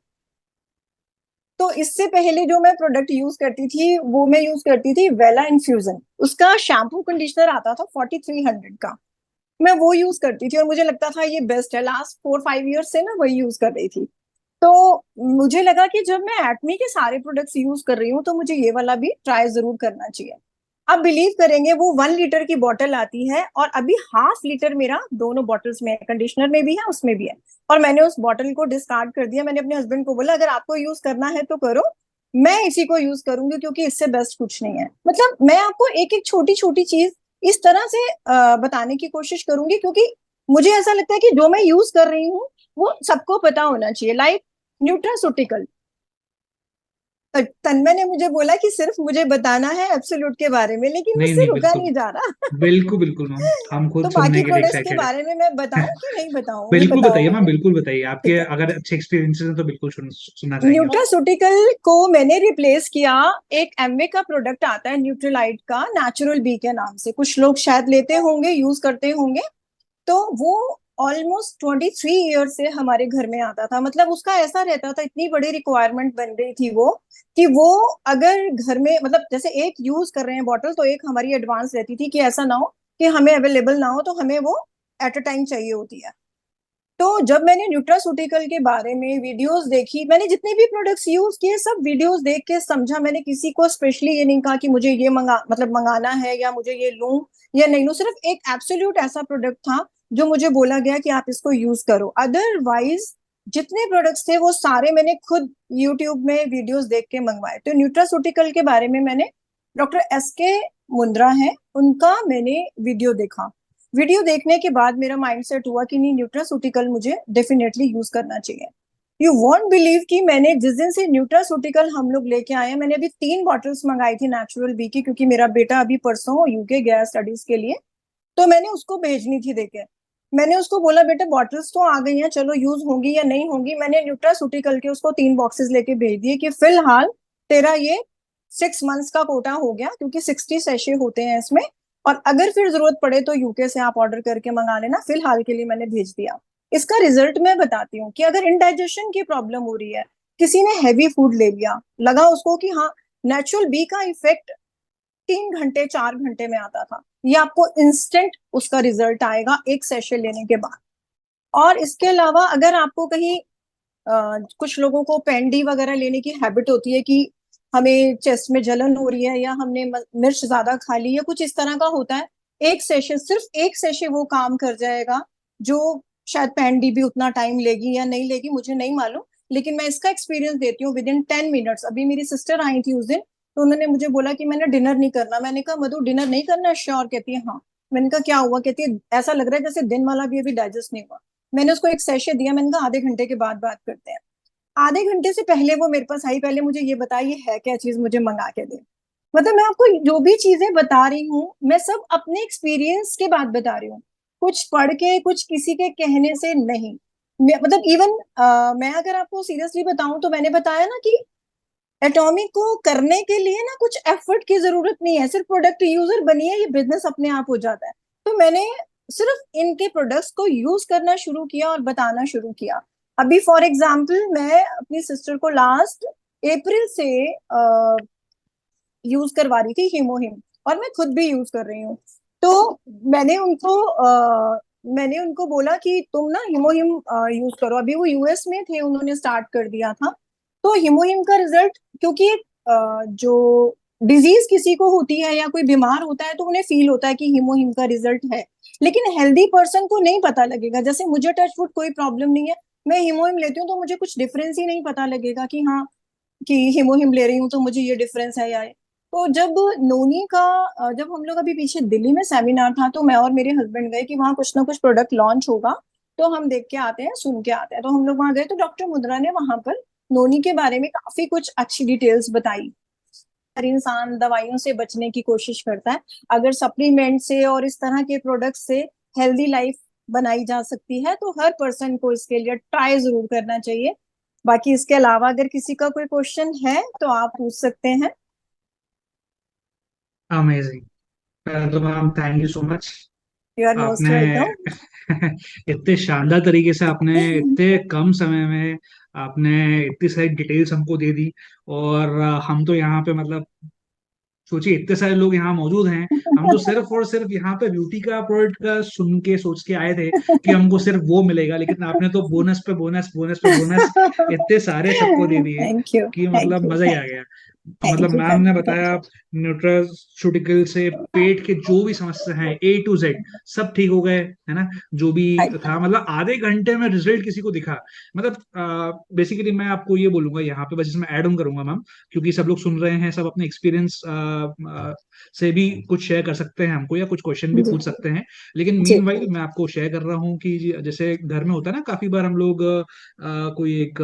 तो इससे पहले जो मैं प्रोडक्ट यूज करती थी वो मैं यूज करती थी वेला इन्फ्यूजन, उसका शैम्पू कंडीशनर आता था 4300 का, मैं वो यूज करती थी और मुझे लगता था ये बेस्ट है। लास्ट 4-5 ईयर से मैं वही यूज कर रही थी। तो मुझे लगा कि जब मैं एटमी के सारे प्रोडक्ट्स यूज कर रही हूँ तो मुझे ये वाला भी ट्राई जरूर करना चाहिए। आप बिलीव करेंगे, वो 1 लीटर की बॉटल आती है और अभी हाफ लीटर मेरा दोनों बॉटल्स में है, कंडीशनर में भी है उसमें भी है। और मैंने उस बॉटल को डिस्कार्ड कर दिया, मैंने अपने हस्बैंड को बोला अगर आपको यूज करना है तो करो, मैं इसी को यूज करूंगी क्योंकि इससे बेस्ट कुछ नहीं है। मतलब मैं आपको एक एक छोटी छोटी चीज इस तरह से बताने की कोशिश करूंगी, क्योंकि मुझे ऐसा लगता है कि जो मैं यूज कर रही हूँ वो सबको पता होना चाहिए। लाइक न्यूट्रासूटिकल, तन्मय ने मुझे बोला कि सिर्फ मुझे बताना है एब्सोल्यूट के बारे में, लेकिन नहीं मुझसे नहीं, रुका बिल्कुल नहीं जा रहा। बिल्कुल बिल्कुल मैम, हम खुद तो सुनने बाकी के लिए प्रोडक्ट्स के एक्साइटेड है। बारे में मैं बताऊं कि नहीं बताऊं, ये बिल्कुल बताइए बताओ मैम, मुझे। बिल्कुल बताइए, आपके ठीक है, अगर अच्छे एक्सपीरियंसेस हैं तो बिल्कुल सुनना चाहेंगे उसको। न्यूट्रासूटिकल को मैंने रिप्लेस किया, एक एमवे का प्रोडक्ट आता है न्यूट्रीलाइट का, नेचुरल बी के नाम से, कुछ लोग शायद लेते होंगे, यूज करते होंगे। तो वो ऑलमोस्ट 23 ईयर से हमारे घर में आता था, मतलब उसका ऐसा रहता था, इतनी बड़ी रिक्वायरमेंट बन गई थी वो, कि वो अगर घर में, मतलब जैसे एक यूज कर रहे हैं बॉटल तो एक हमारी एडवांस रहती थी, कि ऐसा ना हो कि हमें अवेलेबल ना हो, तो हमें वो एट अ टाइम चाहिए होती है। तो जब मैंने न्यूट्रासूटिकल के बारे में वीडियोस देखी, मैंने जितने भी प्रोडक्ट्स यूज किए सब वीडियोस देख के समझा, मैंने किसी को स्पेशली ये नहीं कहा कि मुझे ये मंगाना है या मुझे ये लूं या नहीं लूं, सिर्फ एक एब्सोल्यूट ऐसा प्रोडक्ट था जो मुझे बोला गया कि आप इसको यूज करो। अदरवाइज जितने प्रोडक्ट्स थे वो सारे मैंने खुद यूट्यूब में वीडियोस देख के मंगवाए। तो न्यूट्रासूटिकल के बारे में मैंने डॉक्टर एस के मुंद्रा है उनका मैंने वीडियो देखा। वीडियो देखने के बाद मेरा माइंडसेट हुआ कि नहीं, न्यूट्रासूटिकल मुझे डेफिनेटली यूज करना चाहिए। यू वॉन्ट बिलीव कि मैंने जिस दिन से न्यूट्रासूटिकल हम लोग लेके आए हैं, मैंने अभी 3 बॉटल्स मंगाई थी नेचुरल बी की, क्योंकि मेरा बेटा अभी परसों यूके गया स्टडीज के लिए, तो मैंने उसको भेजनी थी देके। मैंने उसको बोला बेटा बॉटल्स तो आ गई हैं, चलो यूज होंगी या नहीं होंगी, मैंने न्यूट्रासूटिकल के उसको 3 बॉक्सेस लेके भेज दिए कि फिलहाल तेरा ये 6 मंथ्स का कोटा हो गया, क्योंकि 60 सैशे होते हैं इसमें, और अगर फिर जरूरत पड़े तो यूके से आप ऑर्डर करके मंगा लेना, फिलहाल के लिए मैंने भेज दिया। इसका रिजल्ट मैं बताती हूँ कि अगर इनडाइजेशन की प्रॉब्लम हो रही है, किसी ने हैवी फूड ले लिया, लगा उसको कि हाँ नेचुरल बी का इफेक्ट 3 घंटे 4 घंटे में आता था, ये आपको इंस्टेंट उसका रिजल्ट आएगा एक सेशन लेने के बाद। और इसके अलावा अगर आपको कहीं कुछ लोगों को पेंडी वगैरह लेने की हैबिट होती है कि हमें चेस्ट में जलन हो रही है या हमने मिर्च ज्यादा खा ली या कुछ इस तरह का होता है, एक सेशन, सिर्फ एक सेशन वो काम कर जाएगा, जो शायद पेंडी भी उतना टाइम लेगी या नहीं लेगी मुझे नहीं मालूम, लेकिन मैं इसका एक्सपीरियंस देती हूँ। विद इन 10 मिनट्स, अभी मेरी सिस्टर आई थी उस दिन, तो उन्होंने मुझे बोला कि मैंने डिनर नहीं करना। मैंने कहा मधु डिनर नहीं करना श्योर? कहती है हाँ। मैंने कहा क्या हुआ? कहती है ऐसा लग रहा है जैसे दिन वाला भी अभी डाइजेस्ट नहीं हुआ। मैंने उसको एक सेशे दिया, मैंने कहा आधे घंटे के बाद बात करते हैं। आधे घंटे से पहले वो मेरे पास आई, पहले मुझे ये बताया ये है क्या चीज, मुझे मंगा के दे। मतलब मैं आपको जो भी चीजें बता रही हूँ मैं सब अपने एक्सपीरियंस के बाद बता रही हूँ, कुछ पढ़ के कुछ किसी के कहने से नहीं। मतलब इवन मैं अगर आपको सीरियसली बताऊं तो मैंने बताया ना कि एटॉमिक को करने के लिए ना कुछ एफर्ट की जरूरत नहीं है, सिर्फ प्रोडक्ट यूजर बनिए, ये बिजनेस अपने आप हो जाता है। तो मैंने सिर्फ इनके प्रोडक्ट्स को यूज करना शुरू किया और बताना शुरू किया। अभी फॉर एग्जाम्पल मैं अपनी सिस्टर को लास्ट अप्रैल से यूज करवा रही थी हीमोहिम, और मैं खुद भी यूज कर रही हूँ। तो मैंने उनको बोला कि तुम ना हीमोहिम यूज करो। अभी वो यूएस में थे, उन्होंने स्टार्ट कर दिया था। तो हीमोहिम का रिजल्ट, क्योंकि जो डिजीज किसी को होती है या कोई बीमार होता है तो उन्हें फील होता है कि हीमोहिम का रिजल्ट है, लेकिन हेल्दी पर्सन को नहीं पता लगेगा। जैसे मुझे टचवुड कोई प्रॉब्लम नहीं है, मैं हीमोहिम लेती हूँ तो मुझे कुछ डिफरेंस ही नहीं पता लगेगा कि हाँ कि हीमोहिम ले रही हूँ तो मुझे ये डिफरेंस है या ये। तो जब नोनी का जब हम लोग अभी पीछे दिल्ली में सेमिनार था तो मैं और मेरे हस्बैंड गए कि वहाँ कुछ ना कुछ प्रोडक्ट लॉन्च होगा, तो हम देख के आते हैं सुन के आते हैं। तो हम लोग वहां गए तो डॉक्टर मुद्रा ने वहां पर नोनी के बारे में काफी कुछ अच्छी डिटेल्स बताई। हर इंसान दवाइयों से बचने की कोशिश करता है, अगर सप्लीमेंट से और इस तरह के प्रोडक्ट से हेल्दी लाइफ बनाई जा सकती है तो हर पर्सन को इसके लिए ट्राई जरूर करना चाहिए। बाकी इसके अलावा अगर किसी का कोई क्वेश्चन है तो आप पूछ सकते हैं। अमेजिंग। तो ma'am thank you so much. You are most आपने वेलकम। इतने शानदार तरीके से, आपने इतने कम समय में आपने इतनी सारी डिटेल्स हमको दे दी। और हम तो यहाँ पे मतलब सोचिए इतने सारे लोग यहाँ मौजूद हैं, हम तो सिर्फ और सिर्फ यहाँ पे ब्यूटी का प्रोडक्ट का सुन के सोच के आए थे कि हमको सिर्फ वो मिलेगा, लेकिन आपने तो बोनस पे बोनस बोनस पे बोनस इतने सारे सबको दे दिए थैंक यू कि थैंक मतलब यू मजा ही आ थैंक गया। मतलब थैंक यू मैम थैंक ने यू थैंक बताया न्यूट्रास्यूटिकल से पेट के जो भी समस्या है A to Z सब ठीक हो गए, है ना। जो भी था यू। मतलब आधे घंटे में रिजल्ट किसी को दिखा। मतलब बेसिकली मैं आपको ये बोलूंगा यहाँ पे, बस इसमें ऐड ऑन करूंगा मैम, क्योंकि सब लोग सुन रहे हैं, सब अपने एक्सपीरियंस से भी कुछ शेयर कर सकते हैं हमको, या कुछ क्वेश्चन भी जी पूछ सकते हैं। लेकिन जी मीनवाइल मैं आपको शेयर कर रहा हूँ कि जैसे घर में होता है ना, काफी बार हम लोग कोई एक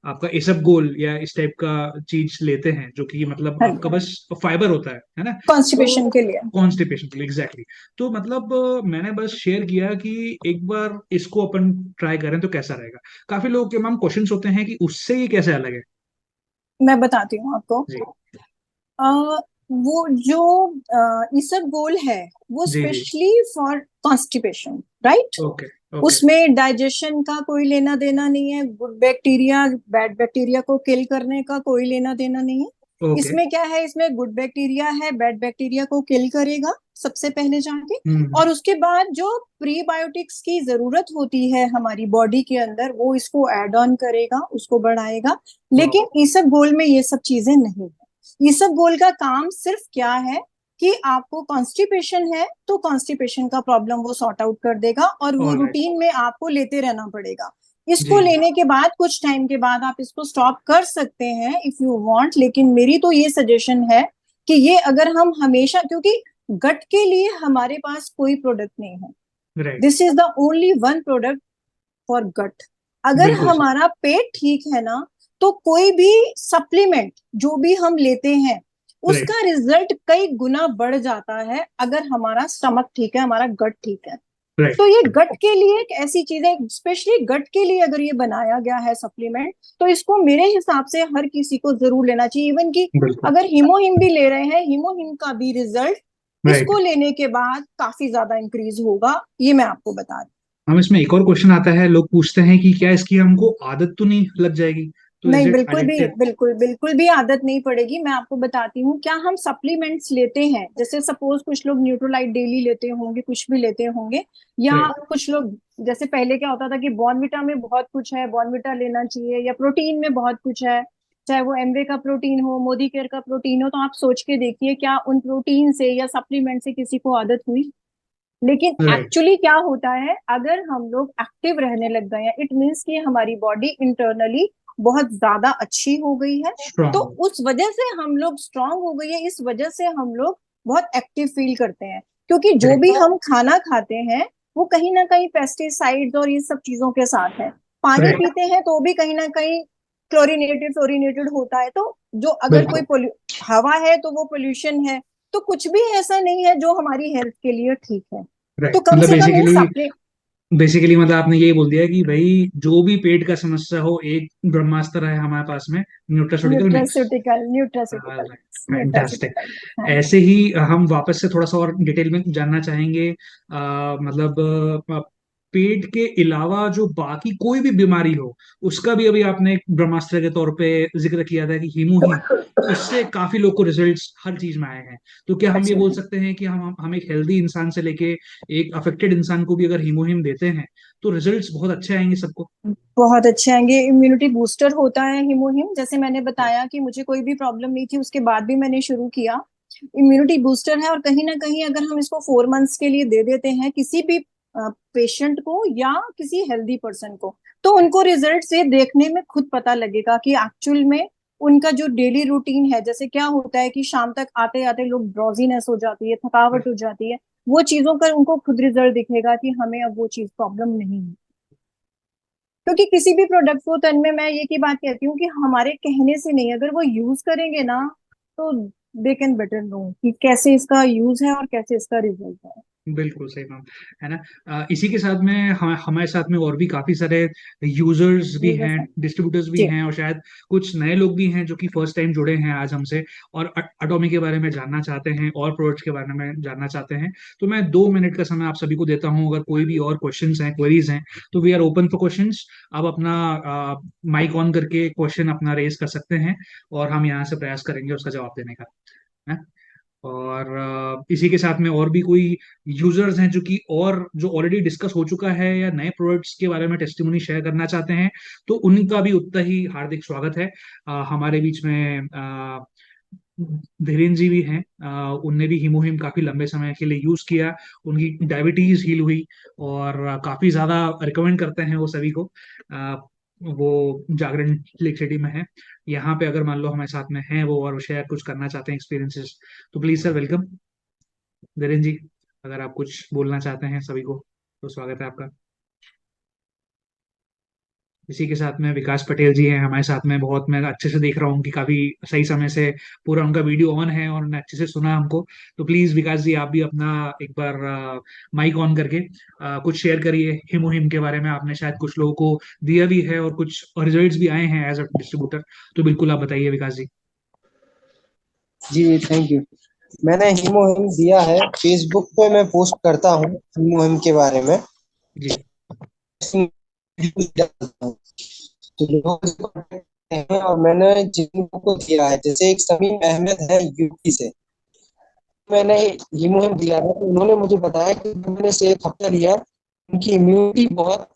आपका इसबगोल या इस टाइप का चीज लेते हैं, जो कि मतलब हाँ आपका बस फाइबर होता है ना। कॉन्स्टिपेशन तो के लिए। कॉन्स्टिपेशन के लिए एग्जैक्टली। तो मतलब मैंने बस शेयर किया कि एक बार इसको अपन ट्राई करें तो कैसा रहेगा। काफी लोगों के मैम क्वेश्चंस होते हैं कि उससे ये कैसे अलग है। मैं बताती हूँ आपको। जी आ, वो जो इसबगोल है वो जी जी। Specially for constipation, right? Okay okay उसमें डाइजेशन का कोई लेना देना नहीं है, गुड बैक्टीरिया बैड बैक्टीरिया को किल करने का कोई लेना देना नहीं है। ओके। इसमें क्या है, इसमें गुड बैक्टीरिया है, बैड बैक्टीरिया को किल करेगा सबसे पहले जाके। हम्म। और उसके बाद जो प्रीबायोटिक्स की जरूरत होती है हमारी बॉडी के अंदर वो इसको ऐड ऑन करेगा, उसको बढ़ाएगा। वाह। लेकिन इसबगोल में ये सब चीजें नहीं है। इसबगोल का काम सिर्फ क्या है कि आपको कॉन्स्टिपेशन है तो कॉन्स्टिपेशन का प्रॉब्लम वो सॉर्ट आउट कर देगा, और वो ऑल राइट। रूटीन में आपको लेते रहना पड़ेगा। जी इसको जी। लेने के बाद कुछ टाइम के बाद आप इसको स्टॉप कर सकते हैं इफ यू वांट, लेकिन मेरी तो ये सजेशन है कि ये अगर हम हमेशा, क्योंकि गट के लिए हमारे पास कोई प्रोडक्ट नहीं है, right. This is the only one product for gut. अगर बिल्कुल सर। हमारा पेट ठीक है ना तो कोई भी सप्लीमेंट जो भी हम लेते हैं राइट उसका रिजल्ट कई गुना बढ़ जाता है, अगर हमारा स्टमक ठीक है, हमारा गट ठीक है। राइट। तो ये गट के लिए एक ऐसी चीज है, स्पेशली गट के लिए अगर ये बनाया गया है सप्लीमेंट, तो इसको मेरे हिसाब से हर किसी को जरूर लेना चाहिए। इवन कि बिल्कुल। अगर हीमोहिम भी ले रहे हैं, हीमोहिम का भी रिजल्ट राइट। इसको लेने के बाद काफी ज्यादा इंक्रीज होगा, ये मैं आपको बता रही हम इसमें एक और क्वेश्चन आता है, लोग पूछते हैं कि क्या इसकी हमको आदत तो नहीं लग जाएगी। तो इज नहीं, इट बिल्कुल भी, एडिक्टिव? बिल्कुल बिल्कुल भी आदत नहीं पड़ेगी। मैं आपको बताती हूँ, क्या हम सप्लीमेंट्स लेते हैं, जैसे सपोज कुछ लोग न्यूट्रोलाइट डेली लेते होंगे, कुछ भी लेते होंगे, या राइट। कुछ लोग, जैसे पहले क्या होता था कि बॉर्नविटा में बहुत कुछ है, बॉर्नविटा लेना चाहिए, या प्रोटीन में बहुत कुछ है, चाहे वो एमवे का प्रोटीन हो, मोदी केयर का प्रोटीन हो, तो आप सोच के देखिए क्या उन प्रोटीन से या सप्लीमेंट से किसी को आदत हुई? लेकिन राइट। एक्चुअली क्या होता है, अगर हम लोग एक्टिव रहने लग गए हैं, इट मीन्स कि हमारी बॉडी इंटरनली बहुत ज्यादा अच्छी हो गई है, तो स्ट्रांग। उस वजह से हम लोग स्ट्रांग हो गई है, इस वजह से हम लोग बहुत एक्टिव फील करते हैं। क्योंकि जो भी करेक्ट। हम खाना खाते हैं वो कहीं ना कहीं पेस्टिसाइड्स और ये सब चीजों के साथ है। पानी करेक्ट। पीते हैं तो भी कहीं ना कहीं क्लोरीनेटेड फ्लोरीनेटेड होता है। तो जो अगर कोई बिल्कुल। हवा है तो वो पोल्यूशन है। तो कुछ भी ऐसा नहीं है जो हमारी हेल्थ के लिए ठीक है। तो राइट, कम मतलब से कम इन बेसिकली, सप्ली मतलब आपने यही बोल दिया कि भाई जो भी पेट का समस्या हो, एक ब्रह्मास्त्र है हमारे पास में, nutraceutical mix. Nutraceutical nutraceutical fantastic. Nutraceutical. हाँ। ऐसे ही हम वापस से थोड़ा सा और डिटेल में जानना चाहेंगे, मतलब पेट के अलावा जो बाकी कोई भी बीमारी हो, उसका भी अभी आपने एक ब्रह्मास्त्र के तौर पे जिक्र किया था कि हीमोहीम, उससे काफी लोग को रिजल्ट्स हर चीज में आए हैं। तो क्या हम ये अच्छे बोल हैं। सकते हैं कि हम एक हेल्दी इंसान से लेके एक अफेक्टेड इंसान को भी अगर हीमोहीम देते हैं तो रिजल्ट्स बहुत अच्छे आएंगे सबको? बहुत अच्छे आएंगे। इम्यूनिटी बूस्टर होता है हीमोहिम, जैसे मैंने बताया कि मुझे कोई भी प्रॉब्लम नहीं थी, उसके बाद भी मैंने शुरू किया। इम्यूनिटी बूस्टर है, और कहीं ना कहीं अगर हम इसको 4 मंथ्स के लिए दे देते हैं किसी भी पेशेंट को या किसी हेल्दी पर्सन को, तो उनको रिजल्ट से देखने में खुद पता लगेगा कि एक्चुअल में उनका जो डेली रूटीन है, जैसे क्या होता है कि शाम तक आते आते लोग ड्रॉजीनेस हो जाती है, थकावट हो जाती है, वो चीजों का उनको खुद रिजल्ट दिखेगा कि हमें अब वो चीज प्रॉब्लम नहीं है। क्योंकि किसी भी प्रोडक्ट को तन में मैं ये की बात कहती हूँ कि हमारे कहने से नहीं, अगर वो यूज करेंगे ना, तो दे कैन बेटर नो कि कैसे इसका यूज है और कैसे इसका रिजल्ट है। बिल्कुल सही बात है ना। इसी के साथ में हमारे साथ में और भी काफी सारे यूजर्स भी यूजर्स हैं, है। डिस्ट्रीब्यूटर्स भी जी। हैं, और शायद कुछ नए लोग भी हैं जो कि फर्स्ट टाइम जुड़े हैं आज हमसे, और अटोमी के बारे में जानना चाहते हैं और प्रोडक्ट्स के बारे में जानना चाहते हैं। तो मैं 2 मिनट का समय आप सभी को देता हूं, अगर कोई भी और क्वेश्चंस हैं, क्वेरीज हैं, तो we are open for questions. आप अपना माइक ऑन करके क्वेश्चन अपना रेज कर सकते हैं, और हम यहाँ से प्रयास करेंगे उसका जवाब देने का, है। और इसी के साथ में और भी कोई यूजर्स हैं जो कि, और जो ऑलरेडी डिस्कस हो चुका है या नए प्रोडक्ट्स के बारे में टेस्टिमोनी शेयर करना चाहते हैं, तो उनका भी उतना ही हार्दिक स्वागत है। हमारे बीच में धीरेन जी भी हैं, उनने भी हीमोहिम काफी लंबे समय के लिए यूज किया, उनकी डायबिटीज हील हुई, और काफी ज्यादा रिकमेंड करते हैं वो सभी को। अ, वो जागरण लेक सिटी में है, यहाँ पे अगर मान लो हमारे साथ में हैं वो और शेयर कुछ करना चाहते हैं एक्सपीरियंसेस, तो प्लीज सर, वेलकम। धीरेन जी, अगर आप कुछ बोलना चाहते हैं सभी को, तो स्वागत है आपका। इसी के साथ में विकास पटेल जी हैं हमारे साथ में, बहुत मैं अच्छे से देख रहा हूँ कि काफी सही समय से पूरा उनका वीडियो ऑन है और उन्होंने अच्छे से सुना हमको। तो प्लीज विकास जी, आप भी अपना एक बार माइक ऑन करके कुछ शेयर करिए हिमोहिम के बारे में। आपने शायद कुछ लोगों को दिया भी है और कुछ रिजल्ट्स भी आए हैं एज अ डिस्ट्रीब्यूटर, तो बिल्कुल आप बताइए विकास जी। जी जी, थैंक यू। मैंने हीमो हिम दिया है, फेसबुक पे मैं पोस्ट करता हूँ हीमो हिम के बारे में। जी। तो लोग इसको करते हैं, और मैंने जिन लोगों को दिया है, जैसे एक समीम अहमद है यूपी से, मैंने हीमो हिम दिया था, तो उन्होंने मुझे बताया कि जब मैंने से 1 हफ्ता लिया, उनकी इम्यूनिटी बहुत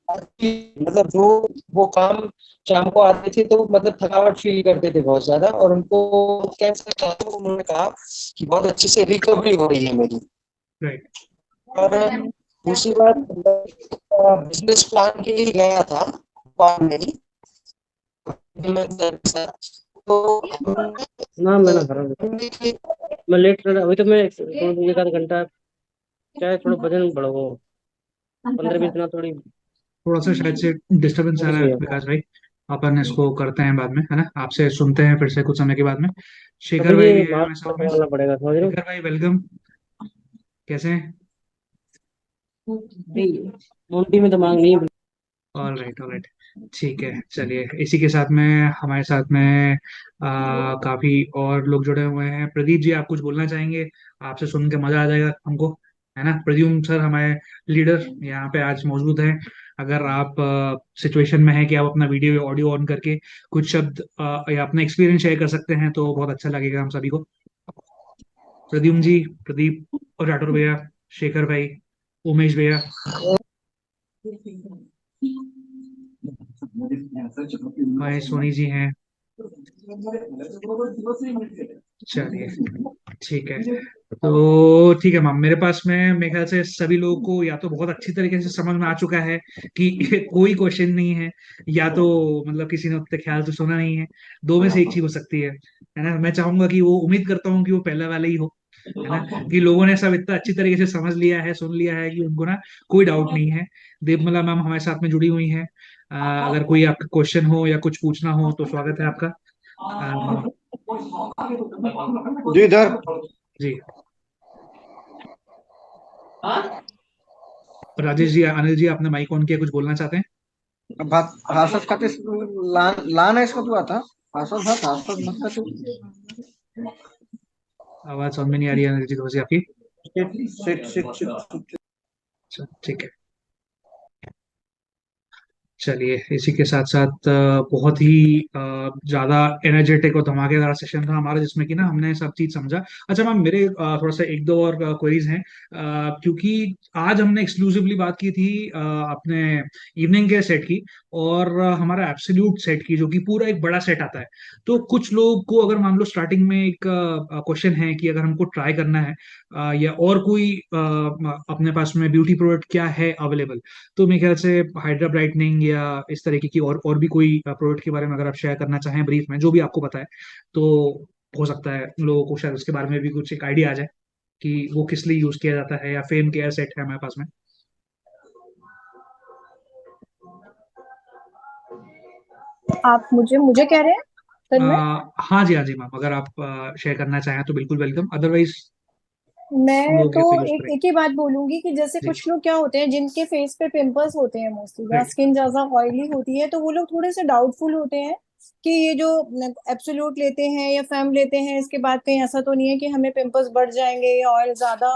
अच्छी, मतलब जो वो काम शाम को आते थे तो मतलब थकावट फील करते थे बहुत ज्यादा, और उनको कैंसर था, तो उन्होंने कहा कि बहुत अच्छे से रिकवरी हो रही है मेरी। राइट। और दूसरी बात, बिजनेस प्लान के लिए गया था भोपाल में ही, तो ना मैं ना घर मैं लेट कर अभी तो मैं एक आध घंटा, क्या है थोड़ा वजन बढ़ो, 15-20 दिना थोड़ी थोड़ा सा शायद से डिस्टरबेंस आ रहा सही है है। विकास भाई, अपन इसको करते हैं बाद में, है ना, आपसे सुनते हैं फिर से कुछ समय के बाद में। तो शेखर फिर भाई ये भी है हमारे मास्क साथ में। लगाना पड़ेगा, समझ रहे हो? शेखर भाई, वेलकम। कैसे हैं? नहीं, मोमटी में दिमाग नहीं है। All right, all right. ठीक है, चलिए, इसी के साथ में हमारे साथ में काफी और लोग जुड़े हुए हैं। प्रदीप जी, आप कुछ बोलना चाहेंगे? आपसे सुन के मजा आ जाएगा हमको, है ना। प्रद्युम्न सर हमारे लीडर यहाँ पे आज मौजूद हैं। अगर आप सिचुएशन में है कि आप अपना वीडियो या ऑडियो ऑन करके कुछ शब्द या अपना एक्सपीरियंस शेयर कर सकते हैं तो बहुत अच्छा लगेगा हम सभी को। प्रद्युम्न जी, प्रदीप और राठौर भैया, शेखर भाई, उमेश भैया। हाय, सोनी जी हैं। चलिए, ठीक है। तो ठीक है मैम, मेरे पास में मेरे ख्याल से सभी लोगों को या तो बहुत अच्छी तरीके से समझ में आ चुका है कि कोई क्वेश्चन नहीं है, या तो मतलब किसी ने उतने ख्याल से सुना नहीं है। दो में से एक चीज हो सकती है ना। मैं चाहूंगा कि वो, उम्मीद करता हूँ कि वो पहले वाले ही हो, है ना, कि लोगों ने सब इतना अच्छी तरीके से समझ लिया है, सुन लिया है कि उनको ना कोई डाउट नहीं है। देवमला मैम हमारे साथ में जुड़ी हुई हैं। अगर कोई आपका क्वेश्चन हो या कुछ पूछना हो तो स्वागत है आपका। जी इधर। जी, राजेश जी, अनिल जी, आपने माइक ऑन किया, कुछ बोलना चाहते हैं? भात हासत खाते लहान आहेस का तू आता? हासत भात खाते? आवाज समझ में नहीं आ रही है अनिल जी, थोड़ी सी आपकी। Shit shit shit. अच्छा, ठीक है। चलिए, इसी के साथ साथ बहुत ही ज्यादा एनर्जेटिक और धमाकेदार सेशन था हमारा, जिसमें कि ना हमने सब चीज समझा। अच्छा मैम, मेरे थोड़ा सा एक दो और क्वेरीज हैं। क्योंकि आज हमने एक्सक्लूसिवली बात की थी अपने इवनिंग के सेट की, और हमारा एब्सोल्यूट सेट की, जो कि पूरा एक बड़ा सेट आता है। तो कुछ लोग को अगर मान लो स्टार्टिंग में एक क्वेश्चन है कि अगर हमको ट्राई करना है या और कोई अपने पास में ब्यूटी प्रोडक्ट क्या है अवेलेबल, तो मेरे ख्याल से हाइड्रा ब्राइटनिंग या इस तरीके की और भी कोई प्रोडक्ट के बारे में अगर आप शेयर करना चाहें ब्रीफ में, जो भी आपको पता है, तो हो सकता है लोगों को शायद उसके बारे में भी कुछ एक आइडिया आ जाए कि वो किस लिए यूज किया जाता है, या फेम केयर सेट है हमारे पास में। आप मुझे मुझे कह रहे हैं सर में? हाँ जी, हाँ जी मैम, अगर आप शेयर करना चाहें तो बिल्कुल वेलकम, अदरवाइज हम मैं लोग तो ये तो यूज एक करेंगे। एक ही बात बोलूंगी कि जैसे जी। कुछ लोग क्या होते हैं जिनके फेस पे पिंपल्स होते हैं मोस्टली, या राइट। स्किन ज्यादा ऑयली होती है, तो वो लोग थोड़े से डाउटफुल होते हैं कि ये जो एब्सोल्यूट लेते हैं या फैम लेते हैं, इसके बाद कहीं ऐसा तो नहीं है कि हमें पिंपल्स बढ़ जाएंगे या ऑयल ज्यादा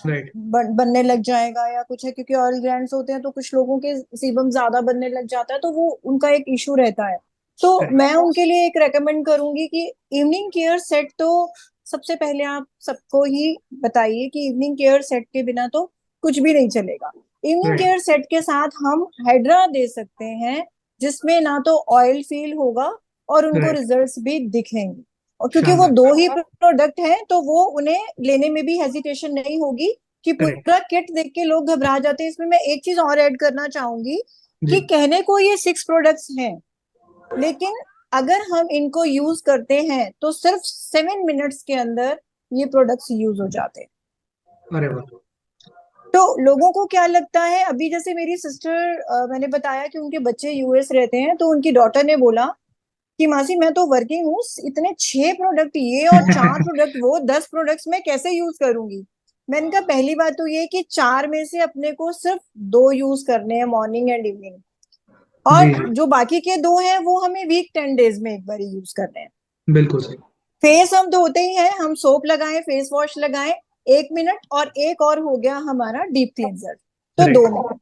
राइट। बनने लग जाएगा या कुछ है, क्योंकि ऑयल ग्लैंड्स होते हैं तो कुछ लोगों के सीबम ज्यादा बनने लग जाता है, तो वो उनका एक इशू रहता है। तो राइट। मैं उनके लिए एक रेकमेंड करूंगी कि इवनिंग केयर सेट तो सबसे पहले आप सबको ही बताइए कि इवनिंग केयर सेट के बिना तो कुछ भी नहीं चलेगा। Evening right. केयर सेट के साथ हम हाइड्रा दे सकते हैं, जिसमें ना तो ऑयल फील होगा और उनको राइट। रिजल्ट्स भी दिखेंगे। और क्योंकि वो शानदार। दो ही प्रोडक्ट हैं तो वो उन्हें लेने में भी हेजिटेशन नहीं होगी कि करेक्ट। पूरा किट देख के लोग घबरा जाते हैं। इसमें मैं एक चीज और ऐड करना चाहूंगी जी। कि कहने को ये 6 प्रोडक्ट्स हैं, लेकिन अगर हम इनको यूज करते हैं तो सिर्फ 7 मिनट्स के अंदर ये प्रोडक्ट्स यूज हो जाते हैं। अरे वाह। तो लोगों को क्या लगता है, अभी जैसे मेरी सिस्टर, मैंने बताया कि उनके बच्चे यूएस रहते हैं, तो उनकी डॉटर ने बोला कि मासी मैं तो वर्किंग हूँ, इतने 6 प्रोडक्ट ये और 4 प्रोडक्ट वो, 10 प्रोडक्ट्स मैं कैसे यूज करूंगी? मैंने कहा पहली बात तो ये कि 4 में से अपने को सिर्फ 2 यूज करने हैं, मॉर्निंग एंड इवनिंग, और जी जी, जो बाकी के 2 हैं वो हमें वीक 10 डेज में एक बार यूज करने हैं। बिल्कुल सही। फेस हम धोते ही हैं, हम सोप लगाएं, फेस वॉश लगाएं 1 मिनट, और एक और हो गया हमारा डीप क्लींजर, तो राइट। 2 मिनट।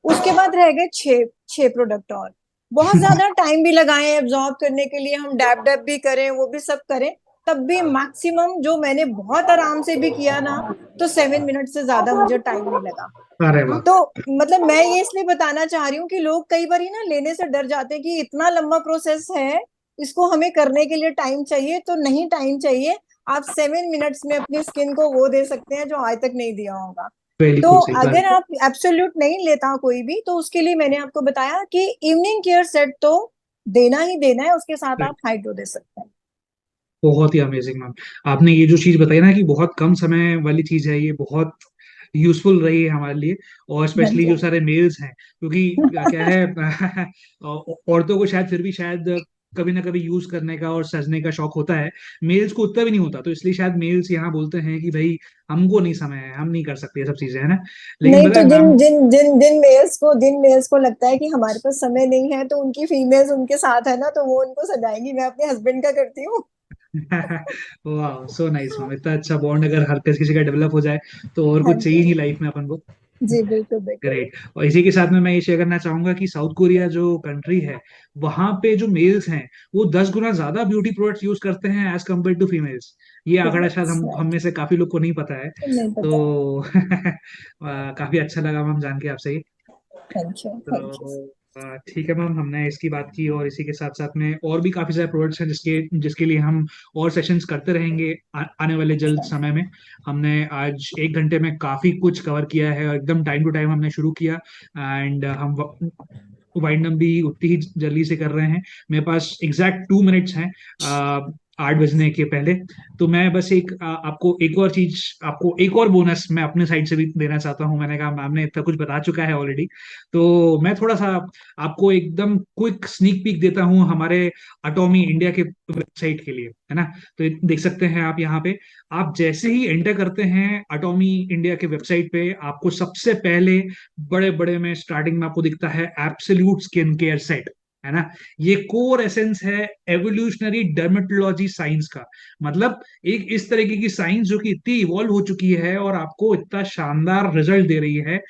उसके बाद रह गए 6 6 प्रोडक्ट और। बहुत ज्यादा टाइम भी लगाएं एब्जॉर्ब करने के लिए, हम डैब डैब भी करें, वो भी सब करें, तब भी मैक्सिमम जो मैंने बहुत आराम से भी किया ना, तो 7 मिनट से ज्यादा मुझे टाइम नहीं लगा। अरे वाह। तो मतलब मैं ये इसलिए बताना चाह रही हूँ कि लोग कई बार ना लेने से डर जाते हैं कि इतना लंबा प्रोसेस है, इसको हमें करने के लिए टाइम चाहिए, तो नहीं टाइम चाहिए। आप 7 मिनट्स में अपनी स्किन को वो दे सकते हैं जो आज तक नहीं दिया होगा। तो बिल्कुल सही अगर बात। आप एब्सोल्यूट नहीं लेता कोई भी, तो उसके लिए मैंने आपको बताया कि इवनिंग केयर सेट तो देना ही देना है, उसके साथ आप हाइड्रो दे सकते हैं। बहुत ही अमेजिंग मैम। आपने ये जो चीज बताई ना कि बहुत कम समय वाली चीज है, ये बहुत यूजफुल रही है हमारे लिए, और स्पेशली जो बिल्कुल। सारे मेल्स हैं, क्योंकि क्या है औरतों को शायद फिर भी शायद कभी ना कभी यूज करने का और सजने का शौक होता है, मेल्स को उतना भी नहीं होता, तो इसलिए शायद मेल्स यहाँ बोलते हैं कि भाई हमको नहीं समय है, हम नहीं कर सकते ये सब चीजें, है ना। लेकिन नहीं पता तो है जिन मैम। जिन जिन जिन मेल्स को लगता है कि हमारे पास समय नहीं है, तो उनकी फीमेल्स उनके साथ है ना, तो वो उनको सजाएंगी। मैं अपने हस्बैंड का करती हूँ। वाह, सो नाइस मैम, इतना अच्छा बॉन्ड अगर हर किसी का डेवलप हो जाए तो और हाँ कुछ चाहिए जी। नहीं लाइफ में अपन को। जी बिल्कुल बिल्कुल। ग्रेट। और इसी के साथ में मैं ये शेयर करना चाहूंगा कि साउथ कोरिया जो कंट्री है, वहां पे जो मेल्स हैं वो 10 गुना ज्यादा ब्यूटी प्रोडक्ट्स यूज करते हैं एज कम्पेयर टू फीमेल्स। ये आंकड़ा शायद फेमस हम राइट। में से काफी लोग को नहीं पता है। नहीं पता है। तो काफी अच्छा लगा मैम जान के आपसे। Thank you thank you. तो ठीक है मैम, हमने इसकी बात की और इसी के साथ साथ में और भी काफी सारे प्रोडक्ट्स हैं जिसके जिसके लिए हम और सेशंस करते रहेंगे आने वाले जल्द अच्छा। समय में। हमने आज 1 घंटे में काफी कुछ कवर किया है और एकदम टाइम टू टाइम हमने शुरू किया। एंड हम वाइंड अप भी उतनी ही जल्दी से कर रहे हैं। मेरे पास एग्जैक्ट 2 मिनट्स हैं 8 बजने के पहले। तो मैं बस आपको एक और चीज, आपको एक और बोनस मैं अपने साइड से भी देना चाहता हूँ। मैंने कहा मैम ने इतना कुछ बता चुका है ऑलरेडी, तो मैं थोड़ा सा आपको एकदम क्विक स्नीक पीक देता हूँ हमारे अटोमी इंडिया के वेबसाइट के लिए, है ना। तो ये देख सकते हैं आप यहाँ पे। आप जैसे ही एंटर करते हैं अटोमी इंडिया के वेबसाइट पे, आपको सबसे पहले बड़े बड़े में स्टार्टिंग में आपको दिखता है एब्सोल्यूट स्किन केयर सेट, है ना। ये कोर एसेंस है एवोल्यूशनरी डर्मेटोलॉजी साइंस का। मतलब एक इस तरीके की साइंस जो कि इतनी इवॉल्व हो चुकी है और आपको इतना शानदार रिजल्ट दे रही है।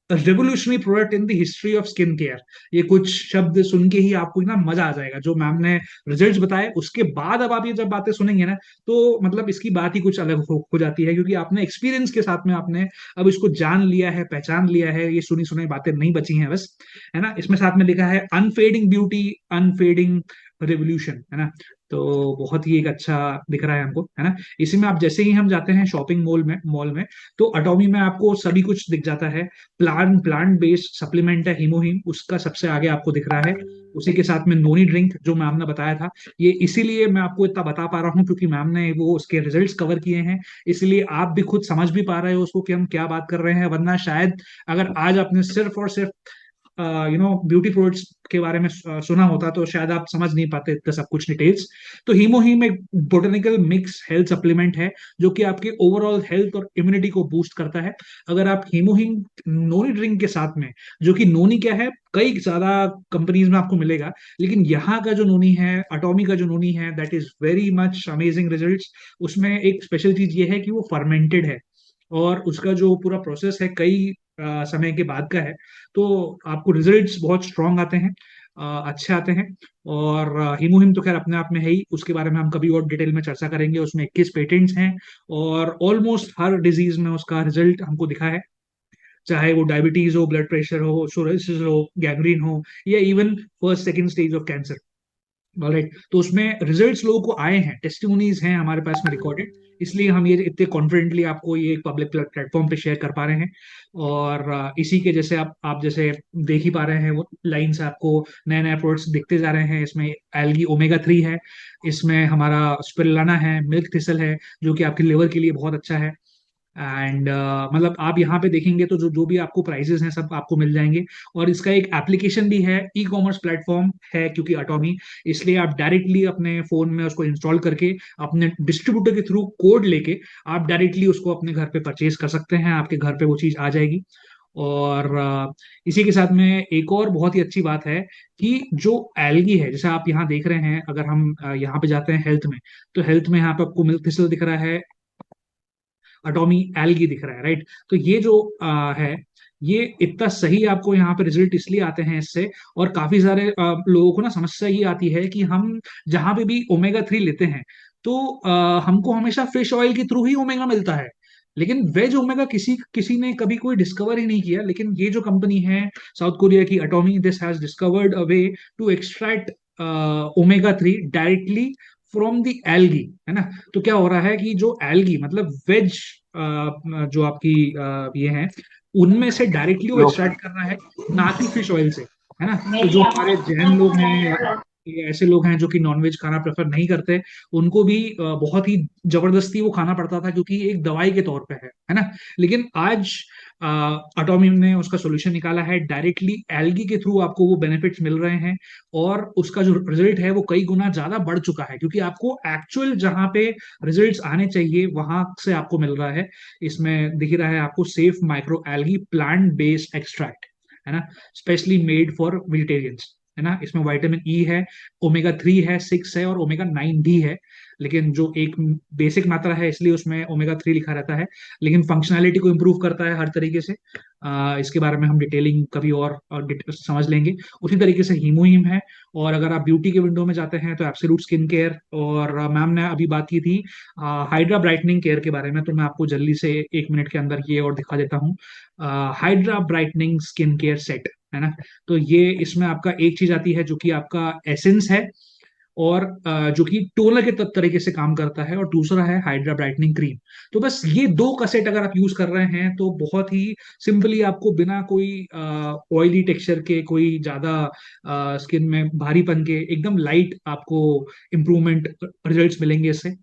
Revolutionary product in the history of skin care. ये कुछ शब्द सुन के ही आपको ना मजा आ जाएगा। जो मैम ने रिजल्ट्स बताए उसके बाद अब आप ये जब बातें सुनेंगे ना, तो मतलब इसकी बात ही कुछ अलग हो जाती है, क्योंकि आपने एक्सपीरियंस के साथ में आपने अब इसको जान लिया है, पहचान लिया है। ये सुनी सुनाई बातें नहीं बची हैं बस, है ना। इसमें साथ में लिखा है अनफेडिंग ब्यूटी, अनफेडिंग रेवोल्यूशन, है ना। तो बहुत ही एक अच्छा दिख रहा है हमको, है ना। इसी में आप जैसे ही हम जाते हैं शॉपिंग मॉल में तो अटोमी में आपको सभी कुछ दिख जाता है। प्लांट बेस्ड सप्लीमेंट है हीमोहीम, उसका सबसे आगे आपको दिख रहा है। उसी के साथ में नोनी ड्रिंक जो मैम ने बताया था। ये इसीलिए मैं आपको इतना बता पा रहा हूँ क्योंकि मैम ने वो उसके रिजल्ट्स कवर किए हैं। इसलिए आप भी खुद समझ भी पा रहे हो उसको कि हम क्या बात कर रहे हैं। वरना शायद अगर आज आपने सिर्फ और सिर्फ ब्यूटी प्रोडक्ट्स के बारे में सुना होता तो शायद आप समझ नहीं पाते इतना सब कुछ डिटेल्स। तो हीमोहीम एक बोटेनिकल मिक्स हेल्थ सप्लीमेंट है जो कि आपके ओवरऑल हेल्थ और इम्यूनिटी को बूस्ट करता है। अगर आप हीमोहीम नोनी ड्रिंक के साथ में, जो कि नोनी क्या है, कई ज्यादा कंपनीज में आपको मिलेगा, लेकिन यहाँ का जो नोनी है, अटोमी का जो नोनी है, that is very much amazing results. उसमें एक स्पेशल चीज ये है कि वो फर्मेंटेड है और उसका जो पूरा प्रोसेस है कई समय के बाद का है। तो आपको रिजल्ट्स बहुत स्ट्रांग आते हैं, अच्छे आते हैं। और हीमोहिम तो खैर अपने आप में है ही, उसके बारे में हम कभी और डिटेल में चर्चा करेंगे। उसमें 21 पेटेंट्स हैं और ऑलमोस्ट हर डिजीज में उसका रिजल्ट हमको दिखा है। चाहे वो डायबिटीज हो, ब्लड प्रेशर हो, सोरेसिस हो, गैंग्रीन हो, या even first second stage of cancer. Right, तो उसमें रिजल्ट्स लोगों को आए हैं, टेस्टिमोनीज हैं हमारे पास में रिकॉर्डेड। इसलिए हम ये इतने कॉन्फिडेंटली आपको ये पब्लिक प्लेटफॉर्म पे शेयर कर पा रहे हैं। और इसी के जैसे आप जैसे देख ही पा रहे हैं, वो लाइन से आपको नए नए प्रोडक्ट्स दिखते जा रहे हैं। इसमें एल्गी ओमेगा 3 है, इसमें हमारा स्पिरुलिना है, मिल्क थिसल है जो कि आपके लिवर के लिए बहुत अच्छा है। एंड मतलब आप यहाँ पे देखेंगे तो जो जो भी आपको प्राइजेस हैं सब आपको मिल जाएंगे। और इसका एक एप्लीकेशन भी है, ई कॉमर्स प्लेटफॉर्म है क्योंकि अटोमी, इसलिए आप डायरेक्टली अपने फोन में उसको इंस्टॉल करके अपने डिस्ट्रीब्यूटर के थ्रू कोड लेके आप डायरेक्टली उसको अपने घर पे परचेज कर सकते हैं। आपके घर पे वो चीज आ जाएगी। और इसी के साथ में एक और बहुत ही अच्छी बात है कि जो एल्गी है, जैसे आप यहाँ देख रहे हैं, अगर हम यहाँ पे जाते हैं हेल्थ में, तो हेल्थ में यहाँ पे आपको मिल्क थिसल दिख रहा है, अटोमी एल्गी दिख रहा है, राइट। तो ये जो है, ये इतना सही आपको यहाँ पे रिजल्ट इसलिए आते हैं इससे। और काफी सारे लोगों को ना समस्या ये आती है कि हम जहां पे भी ओमेगा 3 लेते हैं तो हमको हमेशा फिश ऑयल के थ्रू ही ओमेगा मिलता है। लेकिन वेज ओमेगा किसी किसी ने कभी कोई डिस्कवर ही नहीं किया। लेकिन ये जो कंपनी है साउथ कोरिया की Atomy, this has discovered a way to extract omega 3 directly from the algae, है ना। तो क्या हो रहा है कि जो एल्गी मतलब वेज जो आपकी ये हैं, उनमें से डायरेक्टली वो एक्सट्रैक्ट करना है, ना कि फिश ऑयल से, है ना। तो जो हमारे जैन लोग हैं या ये ऐसे लोग हैं जो कि नॉनवेज खाना प्रेफर नहीं करते, उनको भी बहुत ही जबरदस्ती वो खाना पड़ता था क्योंकि एक दवाई के तौर पे है ना। लेकिन आज अटोमियम ने उसका सोल्यूशन निकाला है, डायरेक्टली एल्गी के थ्रू आपको वो बेनिफिट्स मिल रहे हैं। और उसका जो रिजल्ट है वो कई गुना ज्यादा बढ़ चुका है क्योंकि आपको एक्चुअल जहां पे रिजल्ट्स आने चाहिए वहां से आपको मिल रहा है। इसमें दिख रहा है आपको safe micro algae plant based extract, है ना, स्पेशली मेड फॉर वेजिटेरियंस। है ना। इसमें विटामिन ई है, ओमेगा 3 है, 6 है और ओमेगा 9 भी है। लेकिन जो एक बेसिक मात्रा है इसलिए उसमें ओमेगा 3 लिखा रहता है, लेकिन फंक्शनैलिटी को इम्प्रूव करता है हर तरीके से। इसके बारे में हम डिटेलिंग कभी और समझ लेंगे। उसी तरीके से हीमोहिम है। और अगर आप ब्यूटी के विंडो में जाते हैं तो एब्सोल्यूट स्किन केयर, और मैम ने अभी बात की थी हाइड्रा ब्राइटनिंग केयर के बारे में, तो मैं आपको जल्दी से 1 मिनट के अंदर ये और दिखा देता हूँ। Hydra brightening skin care set, है ना। तो ये इसमें आपका एक चीज आती है जो कि आपका एसेंस है, और जो कि टोनर के तरीके से काम करता है, और दूसरा है हाइड्रा ब्राइटनिंग क्रीम। तो बस ये दो का सेट अगर आप यूज कर रहे हैं तो बहुत ही सिंपली आपको बिना कोई ऑयली टेक्सचर के, कोई ज्यादा स्किन में भारीपन के, एकदम लाइट आपको इम्प्रूवमेंट रिजल्ट्स मिलेंगे इससे।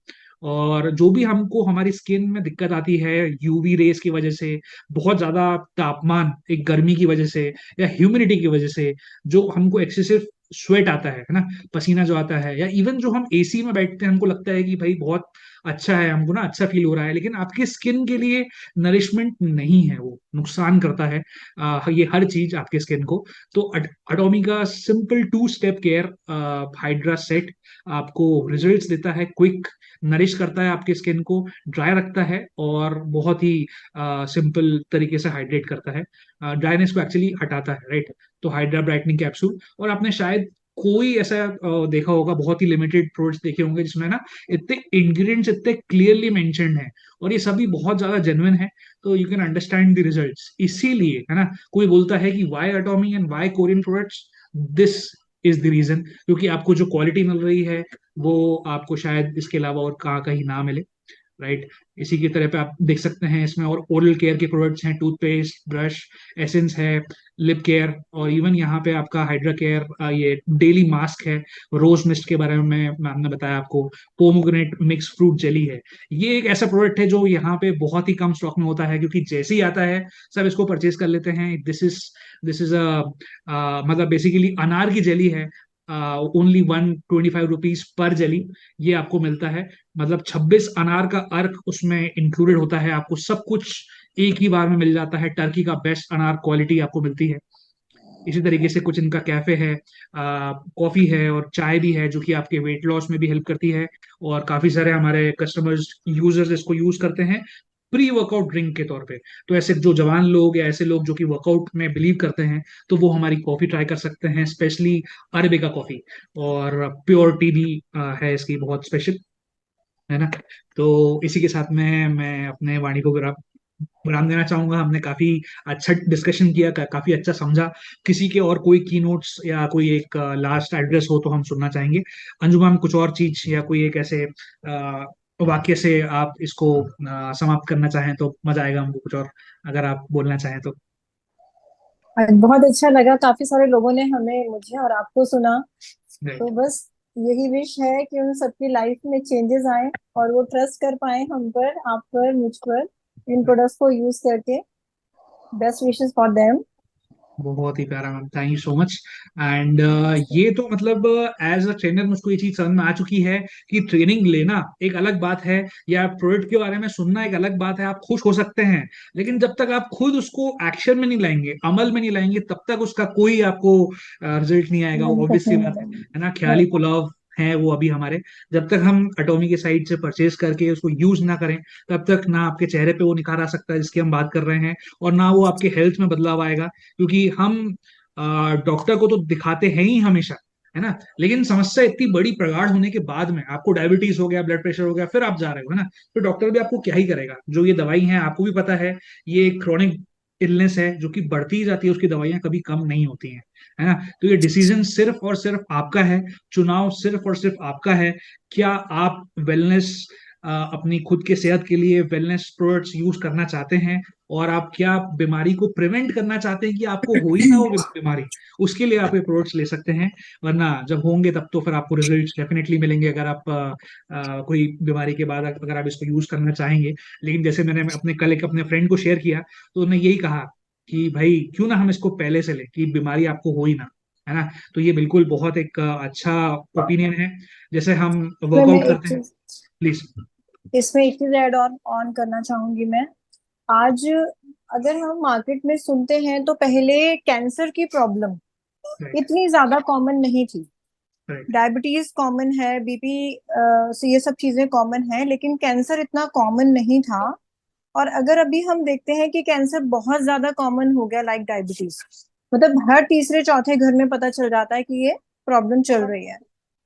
और जो भी हमको हमारी स्किन में दिक्कत आती है यूवी रेस की वजह से, बहुत ज्यादा तापमान, एक गर्मी की वजह से, या ह्यूमिडिटी की वजह से, जो हमको एक्सेसिव स्वेट आता है ना, पसीना जो आता है, या इवन जो हम एसी में बैठते हैं हमको लगता है कि भाई बहुत अच्छा है, हमको ना अच्छा फील हो रहा है, लेकिन आपकी स्किन के लिए नरिशमेंट नहीं है, वो नुकसान करता है ये हर चीज आपके स्किन को। तो अटोमी का simple 2 step care hydra set आपको रिजल्ट्स देता है, क्विक नरिश करता है आपके स्किन को, ड्राई रखता है, और बहुत ही सिंपल तरीके से हाइड्रेट करता है, ड्राइनेस को एक्चुअली हटाता है, राइट। तो हाइड्रा ब्राइटनिंग कैप्सूल। और आपने शायद कोई ऐसा देखा होगा, बहुत ही लिमिटेड प्रोडक्ट्स देखे होंगे जिसमें ना इतने इंग्रेडिएंट्स इतने क्लियरली मेंशन्ड हैं, और ये सभी बहुत ज्यादा जेन्युइन है, तो you can understand the results. इसीलिए, है ना, कोई बोलता है कि why Atomy and why Korean products, this is the reason, क्योंकि आपको जो क्वालिटी मिल रही है वो आपको शायद इसके अलावा और कहाँ कहीं ना मिले, राइट। इसी की तरह पे आप देख सकते हैं इसमें और ओरल केयर के प्रोडक्ट्स हैं, टूथपेस्ट, ब्रश, एसेंस है, लिप केयर, और इवन यहाँ पे आपका हाइड्रा केयर, ये डेली मास्क है, रोज मिस्ट के बारे में मैम ने बताया आपको, पोमोग्रेनेट मिक्स फ्रूट जेली है। ये एक ऐसा प्रोडक्ट है जो यहाँ पे बहुत ही कम स्टॉक में होता है, क्योंकि जैसे ही आता है सब इसको परचेज कर लेते हैं। दिस इज मतलब बेसिकली अनार की जेली है, ओनली 125 रुपीज पर जेली ये आपको मिलता है। मतलब 26 अनार का अर्क उसमें इंक्लूडेड होता है, आपको सब कुछ एक ही बार में मिल जाता है, टर्की का बेस्ट अनार क्वालिटी आपको मिलती है। इसी तरीके से कुछ इनका कैफे है, कॉफी है और चाय भी है, जो कि आपके वेट लॉस में भी हेल्प करती है, और काफी सारे हमारे कस्टमर्स यूजर्स इसको यूज करते हैं प्री वर्कआउट ड्रिंक के तौर पे। तो ऐसे जो जवान लोग या ऐसे लोग जो कि वर्कआउट में बिलीव करते हैं, तो वो हमारी कॉफी ट्राई कर सकते हैं, स्पेशली अरेबिका कॉफी। और प्योरिटी भी है इसकी बहुत स्पेशल, है ना। तो इसी के साथ में मैं अपने वाणी को विराम देना चाहूंगा। हमने काफी अच्छा डिस्कशन किया, काफी अच्छा समझा। किसी के और कोई की नोट्स या कोई एक लास्ट एड्रेस हो तो हम सुनना चाहेंगे। अंजुम मैम, कुछ और चीज या कोई एक ऐसे वाक्य से आप इसको समाप्त करना चाहें तो मजा आएगा हमको, कुछ और अगर आप बोलना चाहें तो। बहुत अच्छा लगा, काफी सारे लोगों ने हमें, मुझे और आपको सुना। तो राइट। बस यही विश है कि उन सबकी लाइफ में चेंजेस आए और वो ट्रस्ट कर पाए हम पर, आप पर, मुझ पर, इन प्रोडक्ट्स को यूज करके। Best wishes for them. बहुत ही प्यारा ma'am, thank you so much. And ये तो मतलब एज अ ट्रेनर मुझको ये चीज समझ में आ चुकी है कि ट्रेनिंग लेना एक अलग बात है, या प्रोडक्ट के बारे में सुनना एक अलग बात है, आप खुश हो सकते हैं, लेकिन जब तक आप खुद उसको एक्शन में नहीं लाएंगे, अमल में नहीं लाएंगे, तब तक उसका कोई आपको रिजल्ट नहीं आएगा। वो ऑब्वियस बेनिफिट सी नहीं बात है ना, मिलेगा। ख्याली पुलाव है वो अभी हमारे। जब तक हम एटॉमी के साइट से परचेज करके उसको यूज ना करें, तब तक ना आपके चेहरे पे वो निखार आ सकता है जिसकी हम बात कर रहे हैं, और ना वो आपके हेल्थ में बदलाव आएगा। क्योंकि हम डॉक्टर को तो दिखाते हैं ही हमेशा, है ना, लेकिन समस्या इतनी बड़ी प्रगाढ़ होने के बाद में, आपको डायबिटीज हो गया, ब्लड प्रेशर हो गया, फिर आप जा रहे हो, है ना, तो डॉक्टर भी आपको क्या ही करेगा। जो ये दवाई है आपको भी पता है, ये एक क्रॉनिक इलनेस है जो कि बढ़ती ही जाती है, उसकी दवाइयां कभी कम नहीं होती हैं, है ना। तो ये डिसीजन सिर्फ और सिर्फ आपका है, चुनाव सिर्फ और सिर्फ आपका है। क्या आप वेलनेस, अपनी खुद के सेहत के लिए वेलनेस प्रोडक्ट्स यूज करना चाहते हैं, और आप क्या बीमारी को प्रिवेंट करना चाहते हैं कि आपको हो ही ना वो बीमारी, उसके लिए आप ये प्रोडक्ट्स ले सकते हैं। वरना जब होंगे तब तो फिर आपको रिजल्ट्स डेफिनेटली मिलेंगे, अगर आप कोई बीमारी के बाद अगर आप इसको यूज करना चाहेंगे। लेकिन जैसे मैंने अपने कल एक अपने फ्रेंड को शेयर किया, तो उन्होंने यही कहा कि भाई क्यों ना हम इसको पहले से ले, कि बीमारी आपको हो ही ना, है ना। तो ये बिल्कुल बहुत एक अच्छा ओपिनियन है। जैसे हम इसमें मैं वर्कआउट एक करते हैं। चीज प्लीज। इसमें एक चीज ऐड ऑन ऑन करना चाहूंगी मैं। आज अगर हम मार्केट में सुनते हैं तो पहले कैंसर की प्रॉब्लम, राइट इतनी ज्यादा कॉमन नहीं थी। राइट डायबिटीज कॉमन है, बीपी, ये सब चीजें कॉमन है, लेकिन कैंसर इतना कॉमन नहीं था। और अगर अभी हम देखते हैं कि कैंसर बहुत ज्यादा कॉमन हो गया, लाइक डायबिटीज, मतलब हर तीसरे चौथे घर में पता चल जाता है कि ये प्रॉब्लम चल रही है।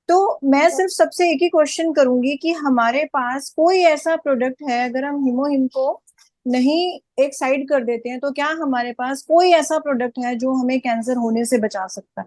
तो मैं सिर्फ सबसे एक ही क्वेश्चन करूंगी कि हमारे पास कोई ऐसा प्रोडक्ट है, अगर हम हिमोहिम को नहीं एक साइड कर देते हैं, तो क्या हमारे पास कोई ऐसा प्रोडक्ट है जो हमें कैंसर होने से बचा सकता है?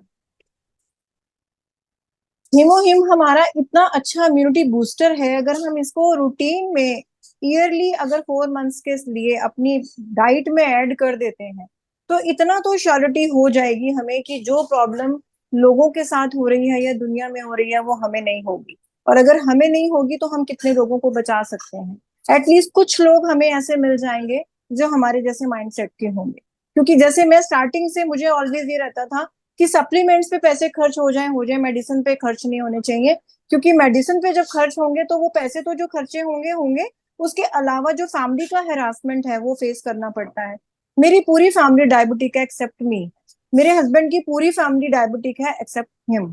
हिमोहिम हमारा इतना अच्छा इम्यूनिटी बूस्टर है, अगर हम इसको रूटीन में ईयरली अगर 4 मंथ्स के लिए अपनी डाइट में ऐड कर देते हैं, तो इतना तो श्योरिटी हो जाएगी हमें कि जो प्रॉब्लम लोगों के साथ हो रही है या दुनिया में हो रही है वो हमें नहीं होगी। और अगर हमें नहीं होगी तो हम कितने लोगों को बचा सकते हैं? एटलीस्ट कुछ लोग हमें ऐसे मिल जाएंगे जो हमारे जैसे माइंडसेट के होंगे। क्योंकि जैसे मैं स्टार्टिंग से, मुझे ऑलवेज ये रहता था कि सप्लीमेंट्स पे पैसे खर्च हो जाए, मेडिसिन पे खर्च नहीं होने चाहिए। क्योंकि मेडिसिन पे जब खर्च होंगे तो वो पैसे तो जो खर्चे होंगे होंगे, उसके अलावा जो फैमिली का हेरासमेंट है वो फेस करना पड़ता है। मेरी पूरी फैमिली डायबिटिक है एक्सेप्ट मी। मेरे हस्बैंड की पूरी फैमिली डायबिटिक है एक्सेप्ट हिम।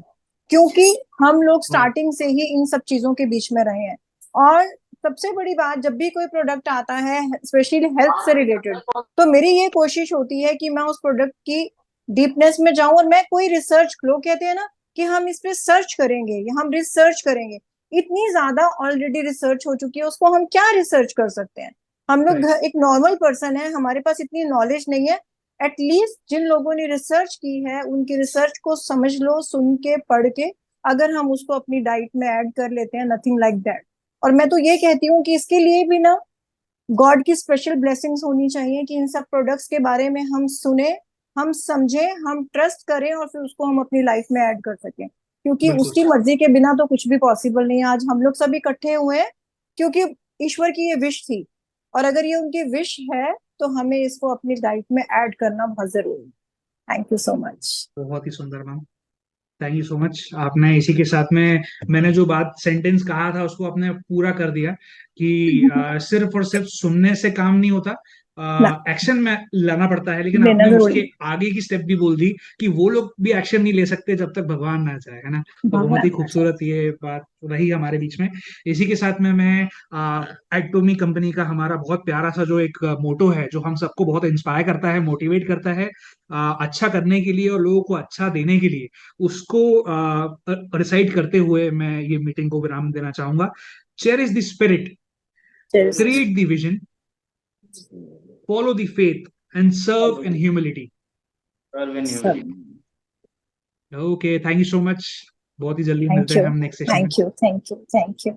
क्योंकि हम लोग स्टार्टिंग से ही इन सब चीजों के बीच में रहे हैं। और सबसे बड़ी बात, जब भी कोई प्रोडक्ट आता है स्पेशली हेल्थ से रिलेटेड, तो मेरी ये कोशिश होती है कि मैं उस प्रोडक्ट की डीपनेस में जाऊं, और मैं कोई रिसर्च, लोग कहते हैं ना कि हम इस पे सर्च करेंगे या हम रिसर्च करेंगे, इतनी ज्यादा ऑलरेडी रिसर्च हो चुकी है, उसको हम क्या रिसर्च कर सकते हैं? हम लोग राइट एक नॉर्मल पर्सन है, हमारे पास इतनी नॉलेज नहीं है। एटलीस्ट जिन लोगों ने रिसर्च की है उनकी रिसर्च को समझ लो, सुन के पढ़ के, अगर हम उसको अपनी डाइट में ऐड कर लेते हैं, नथिंग लाइक दैट। और मैं तो ये कहती हूँ कि इसके लिए भी ना गॉड की स्पेशल ब्लेसिंग्स होनी चाहिए कि इन सब प्रोडक्ट्स के बारे में हम सुने, हम समझें, हम ट्रस्ट करें, और फिर उसको हम अपनी लाइफ में ऐड कर सकें। क्योंकि बिल्कुल उसकी मर्जी के बिना तो कुछ भी पॉसिबल नहीं है। आज हम लोग सब इकट्ठे हुए हैं क्योंकि ईश्वर की ये विश थी, और अगर ये उनकी विश है तो हमें इसको अपनी लाइफ में ऐड करना बहुत जरूरी है। Thank you so much. बहुत ही सुंदर ma'am. Thank you so much. आपने इसी के साथ में मैंने जो बात सेंटेंस कहा था उसको आपने पूरा कर दिया कि सिर्फ और सिर्फ सुनने से काम नहीं होता, ना, एक्शन में लाना पड़ता है। लेकिन लेना आपने जरूरी उसके आगे की स्टेप भी बोल दी कि वो लोग भी एक्शन नहीं ले सकते जब तक भगवान ना चाहे, है ना। है। तो बहुत भगवान ही ना चाहे। खूबसूरत ये बात रही हमारे बीच में। इसी के साथ में मैं एटोमी कंपनी का हमारा बहुत प्यारा सा जो एक मोटो है जो हम सबको बहुत इंस्पायर करता है, मोटिवेट करता है अच्छा करने के लिए और लोगों को अच्छा देने के लिए, उसको रिसाइट करते हुए मैं ये मीटिंग को विराम देना चाहूंगा। Cherish the spirit, Cheers. Create the vision, follow the faith and serve in humility. सब। Okay, thank you so much. बहुत ही जल्दी थैंक मिलते हैं यू, हम नेक्स्ट सेशन में। Thank you, thank you, thank you.